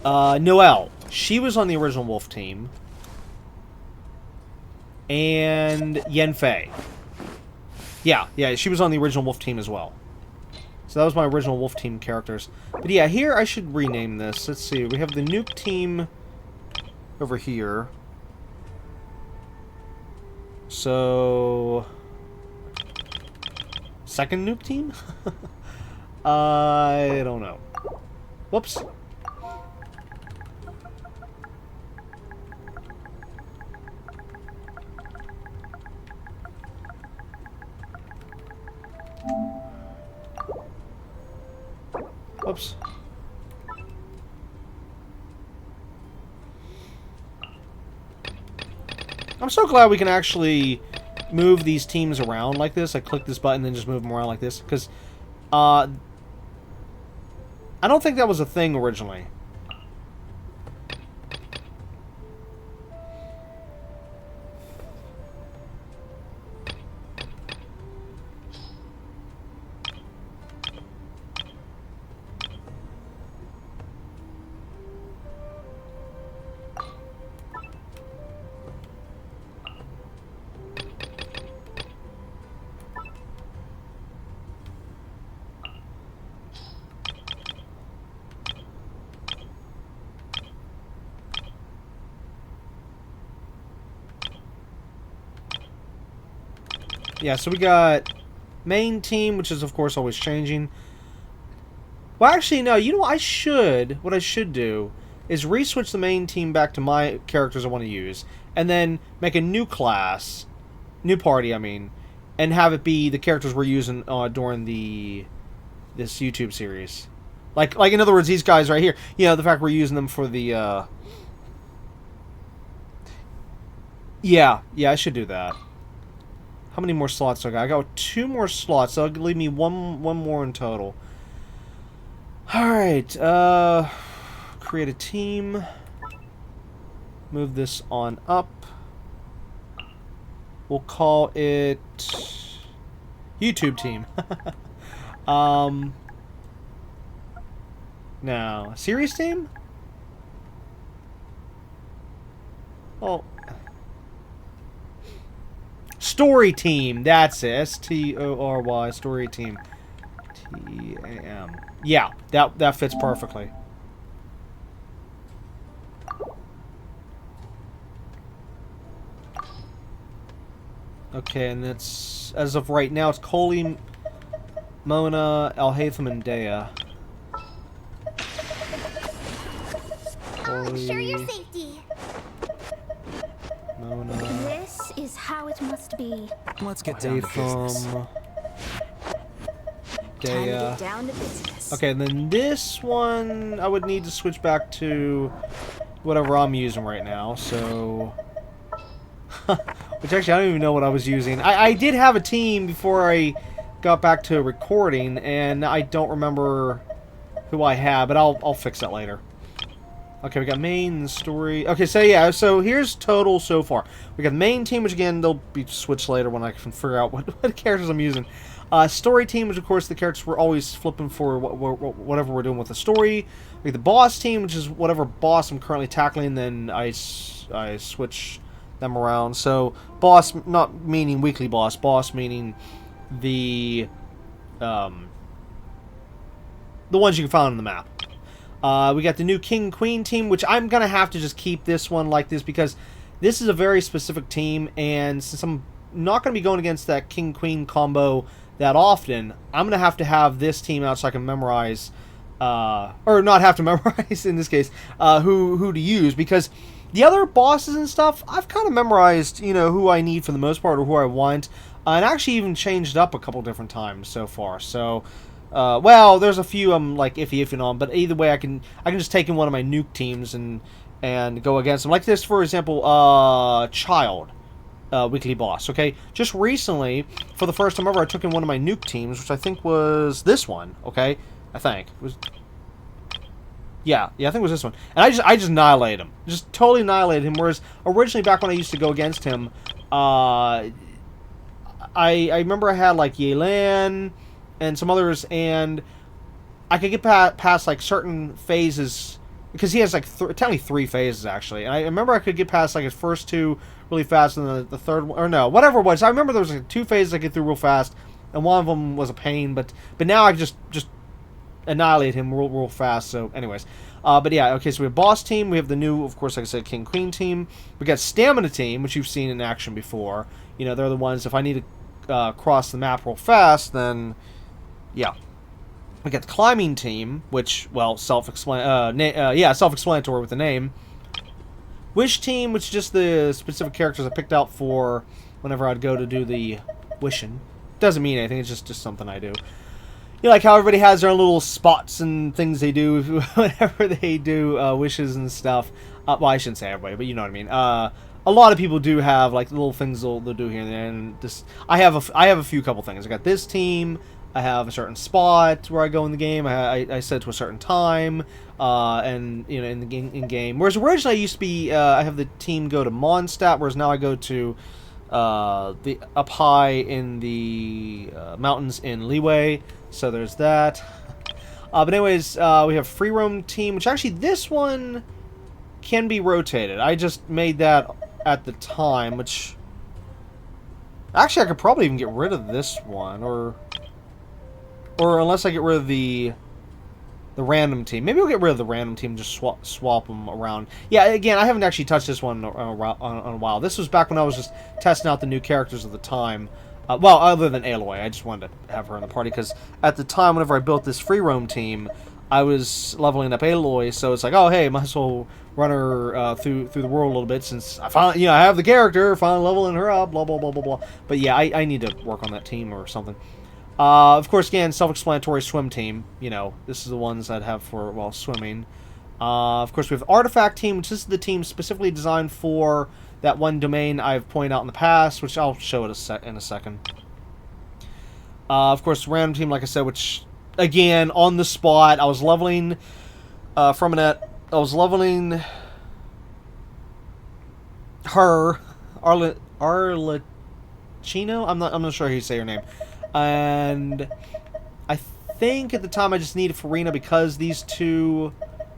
Noelle, she was on the original Wolf team. And Yenfei. Yeah, she was on the original Wolf team as well. So that was my original Wolf team characters. But yeah, here I should rename this. Let's see. We have the nuke team over here. So... Second nuke team? I don't know. Whoops. Oops. I'm so glad we can actually move these teams around like this. I click this button and then just move them around like this. Because I don't think that was a thing originally. Yeah, so we got main team, which is, of course, always changing. Well, actually, no. You know what I should... What I should do is re-switch the main team back to my characters I want to use. And then make a new class... New party, I mean. And have it be the characters we're using during this YouTube series. Like, in other words, these guys right here. You know, the fact we're using them for the... Yeah, I should do that. How many more slots do I got? I got 2 more slots, so that'll leave me one more in total. Alright, create a team. Move this on up. We'll call it YouTube team. Now, series team? Oh. Story team, that's it. S-T-O-R-Y, story team. T-A-M. Yeah, that fits perfectly. Okay, and it's, as of right now, it's Coley, Mona, Alhaitham, and Dea. Ensure your safety. Mona. This is how it must be. Let's get down to business. Time to Dea. get down to business. Okay, and then this one, I would need to switch back to whatever I'm using right now, so... Which actually, I don't even know what I was using. I did have a team before I got back to recording, and I don't remember who I had, but I'll fix that later. Okay, we got main, story... Okay, so yeah, so here's total so far. We got the main team, which again, they'll be switched later when I can figure out what characters I'm using. Story team, which of course the characters we're always flipping for whatever we're doing with the story. We got the boss team, which is whatever boss I'm currently tackling, then I switch them around. So, boss, not meaning weekly boss meaning the ones you can find on the map. We got the new King Queen team, which I'm going to have to just keep this one like this because this is a very specific team, and since I'm not going to be going against that King Queen combo that often, I'm going to have this team out so I can memorize, or not have to memorize in this case, who to use, because the other bosses and stuff, I've kind of memorized, you know, who I need for the most part or who I want, and actually even changed up a couple different times so far, so... well, there's a few I'm like iffy on, but either way, I can just take in one of my nuke teams and go against them. Like this, for example, Child, weekly boss. Okay, just recently, for the first time ever, I took in one of my nuke teams, which I think was this one. Okay, I think it was. Yeah, I think it was this one, and I just annihilated him, just totally annihilated him. Whereas originally, back when I used to go against him, I remember I had like Yelan and some others, and I could get past like certain phases, because he has like technically 3 phases actually, and I remember I could get past like his first 2 really fast, and the third one, or no, whatever it was, I remember there was like 2 phases I could get through real fast, and one of them was a pain, but now I just annihilate him real fast. So anyways, but yeah, okay, so we have boss team, we have the new, of course, like I said, King Queen team, we got stamina team, which you've seen in action before. You know, they're the ones, if I need to cross the map real fast, then yeah. We got the climbing team, which, well, self-explanatory with the name. Wish team, which is just the specific characters I picked out for whenever I'd go to do the wishing. doesn't mean anything. It's just something I do. You know, like how everybody has their own little spots and things they do whenever they do wishes and stuff. Well, I shouldn't say everybody, but you know what I mean. A lot of people do have like little things they'll do here and there. And this, I have a few couple things. I got this team. I have a certain spot where I go in the game. I set it to a certain time, and you know, in game. Whereas originally I used to be, I have the team go to Mondstadt, whereas now I go to the up high in the mountains in Leeway. So there's that. But anyways, we have free roam team, which actually this one can be rotated. I just made that at the time, which actually I could probably even get rid of this one, or unless I get rid of the random team. Maybe we'll get rid of the random team and just swap them around. Yeah, again, I haven't actually touched this one on a while. This was back when I was just testing out the new characters at the time. Well, other than Aloy, I just wanted to have her in the party, because at the time, whenever I built this free roam team, I was leveling up Aloy, so it's like, oh, hey, might as well run her through the world a little bit, since I finally, you know, I have the character, finally leveling her up, blah, blah, blah, blah, blah. But yeah, I need to work on that team or something. Of course, again, self-explanatory swim team. You know, this is the ones I'd have for, well, swimming. Of course, we have Artifact team, which is the team specifically designed for that one domain I've pointed out in the past, which I'll show it in a second. Of course, random team, like I said, which, again, on the spot, I was leveling from I was leveling her, Arlecchino? I'm not sure how you say her name. And I think at the time I just needed Farina because these two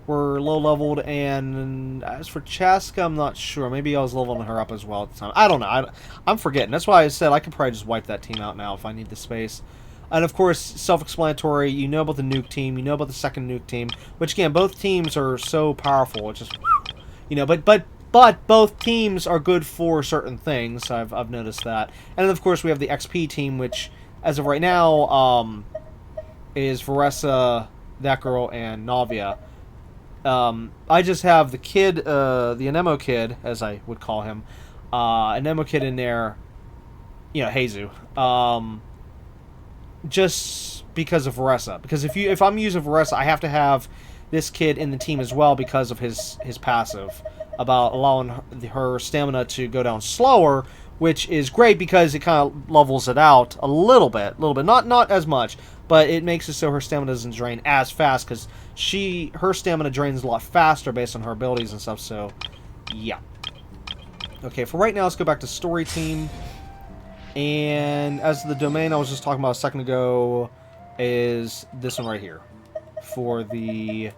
were low leveled, and as for Chaska, I'm not sure. Maybe I was leveling her up as well at the time. I don't know. I'm forgetting. That's why I said I could probably just wipe that team out now if I need the space. And of course, self-explanatory. You know about the nuke team. You know about the second nuke team. Which again, both teams are so powerful. It's just, you know, but both teams are good for certain things. I've noticed that. And then of course we have the XP team, which as of right now is Varessa, that girl, and Navia. I just have the kid, the Anemo kid, as I would call him, Anemo kid in there, you know, Heizu, just because of Varessa. Because if I'm using Varessa, I have to have this kid in the team as well because of his passive, about allowing her stamina to go down slower, which is great because it kind of levels it out a little bit, not as much, but it makes it so her stamina doesn't drain as fast, because her stamina drains a lot faster based on her abilities and stuff. So yeah. Okay, for right now, let's go back to story team. And as the domain I was just talking about a second ago is this one right here for the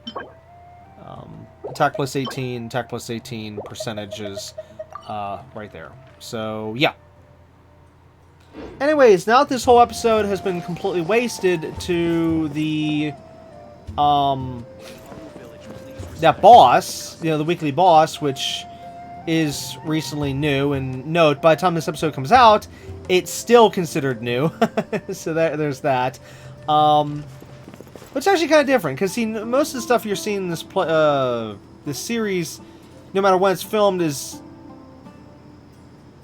attack plus 18 percentages right there. So yeah. Anyways, now that this whole episode has been completely wasted to the that boss, you know, the weekly boss, which is recently new, and note, by the time this episode comes out, it's still considered new. So there's that. It's actually kind of different, because see, most of the stuff you're seeing in this this series, no matter when it's filmed, is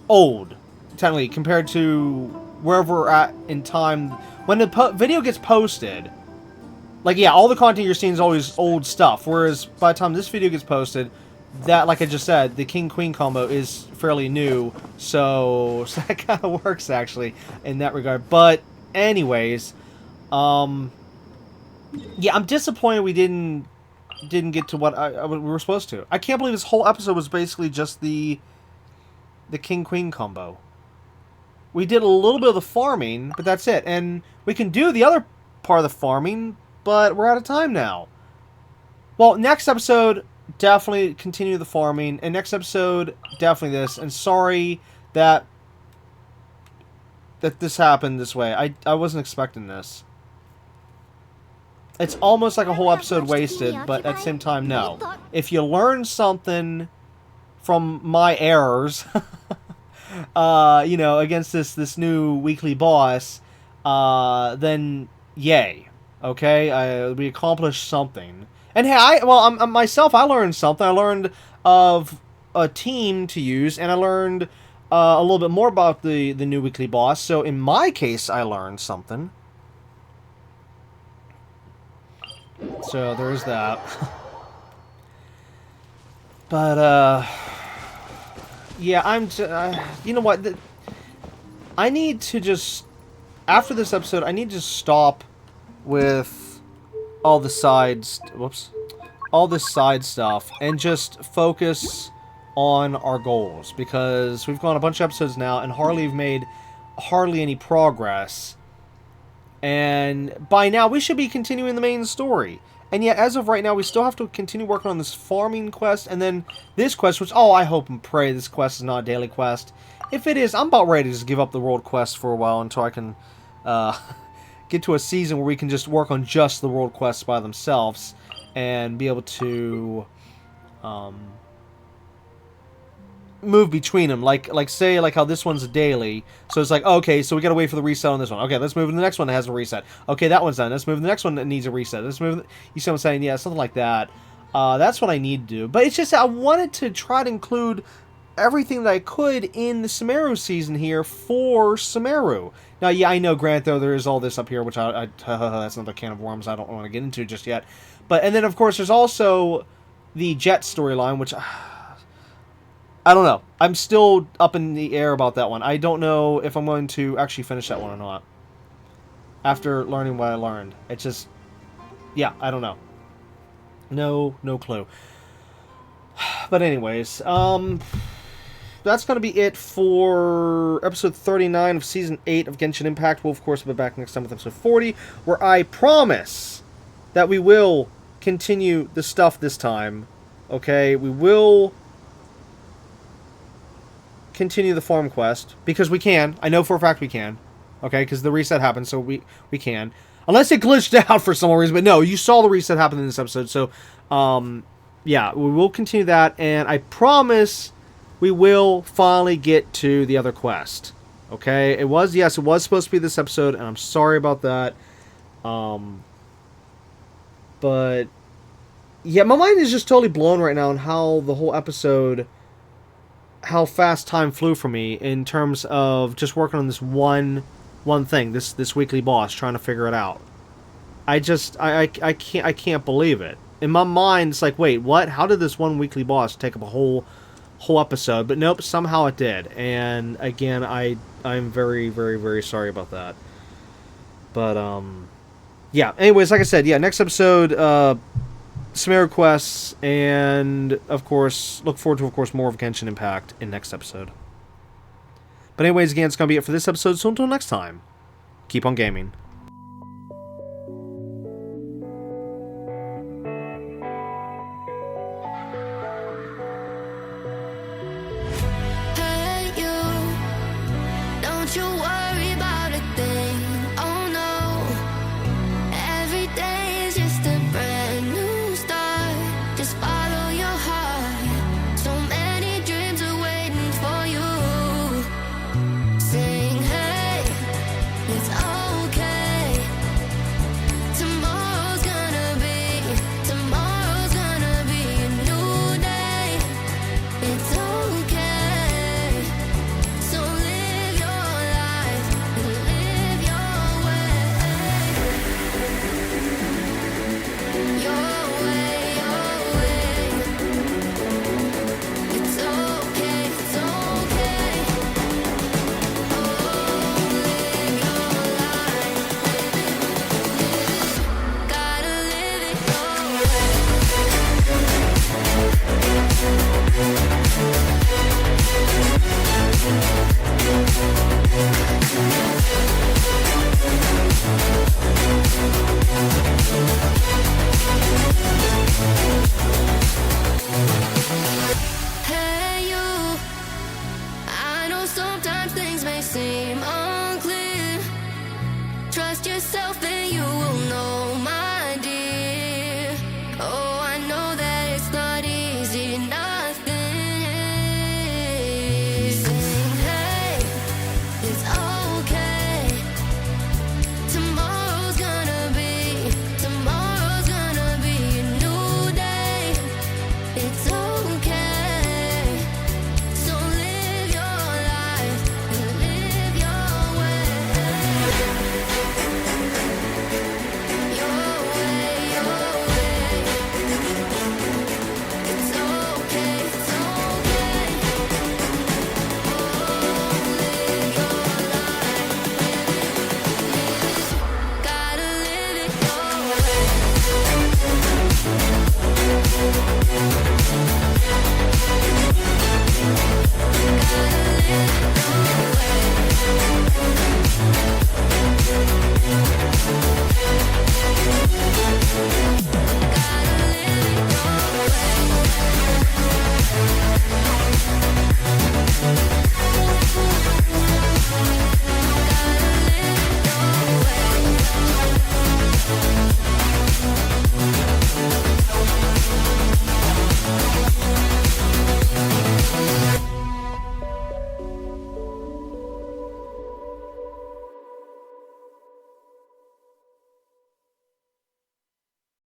old, technically, compared to wherever we're at in time. When the video gets posted, like, yeah, all the content you're seeing is always old stuff, whereas by the time this video gets posted, that, like I just said, the King-Queen combo is fairly new, so that kind of works, actually, in that regard. But, anyways, yeah, I'm disappointed we didn't get to what we were supposed to. I can't believe this whole episode was basically just the King-Queen combo. We did a little bit of the farming, but that's it. And we can do the other part of the farming, but we're out of time now. Well, next episode, definitely continue the farming. And next episode, definitely this. And sorry that this happened this way. I wasn't expecting this. It's almost like a whole episode wasted, but at the same time, no. If you learn something from my errors, you know, against this new weekly boss, then yay. Okay, we accomplished something. And hey, I learned something. I learned of a team to use, and I learned a little bit more about the new weekly boss. So in my case, I learned something. So there's that. But yeah, you know what? I need to just, after this episode, I need to stop with all the sides. Whoops. All this side stuff and just focus on our goals, because we've gone a bunch of episodes now and hardly have made any progress, and by now we should be continuing the main story, and yet as of right now we still have to continue working on this farming quest and then this quest, which, oh, I hope and pray this quest is not a daily quest. If it is, I'm about ready to just give up the world quest for a while until I can get to a season where we can just work on just the world quests by themselves and be able to move between them, like say like how this one's a daily, so it's like, okay, so we gotta wait for the reset on this one. Okay, let's move to the next one that has a reset. Okay, that one's done. Let's move to the next one that needs a reset. Let's move. You see what I'm saying? Yeah, something like that. That's what I need to do. But it's just I wanted to try to include everything that I could in the Sumeru season here for Sumeru. Now, yeah, I know, Grant, though, there is all this up here, which that's another can of worms I don't want to get into just yet. But, and then, of course, there's also the Jet storyline, which, I don't know. I'm still up in the air about that one. I don't know if I'm going to actually finish that one or not. After learning what I learned. It's just, yeah, I don't know. No clue. But anyways, that's going to be it for episode 39 of Season 8 of Genshin Impact. We'll, of course, be back next time with episode 40, where I promise that we will continue the stuff this time. Okay? We will continue the farm quest, because we can. I know for a fact we can. Okay? Because the reset happened, so we can. Unless it glitched out for some reason. But no, you saw the reset happen in this episode, so, yeah, we will continue that, and I promise we will finally get to the other quest. Okay? It was supposed to be this episode, and I'm sorry about that. But yeah, my mind is just totally blown right now on how the whole episode, how fast time flew for me in terms of just working on this one thing, this weekly boss, trying to figure it out. I can't believe it. In my mind, it's like, wait, what? How did this one weekly boss take up a whole episode? But nope, somehow it did. And again, I'm very, very, very sorry about that. But yeah. Anyways, like I said, yeah, next episode, Sumeru quests, and of course, look forward to, of course, more of Genshin Impact in next episode. But anyways, again, it's gonna be it for this episode. So until next time, keep on gaming.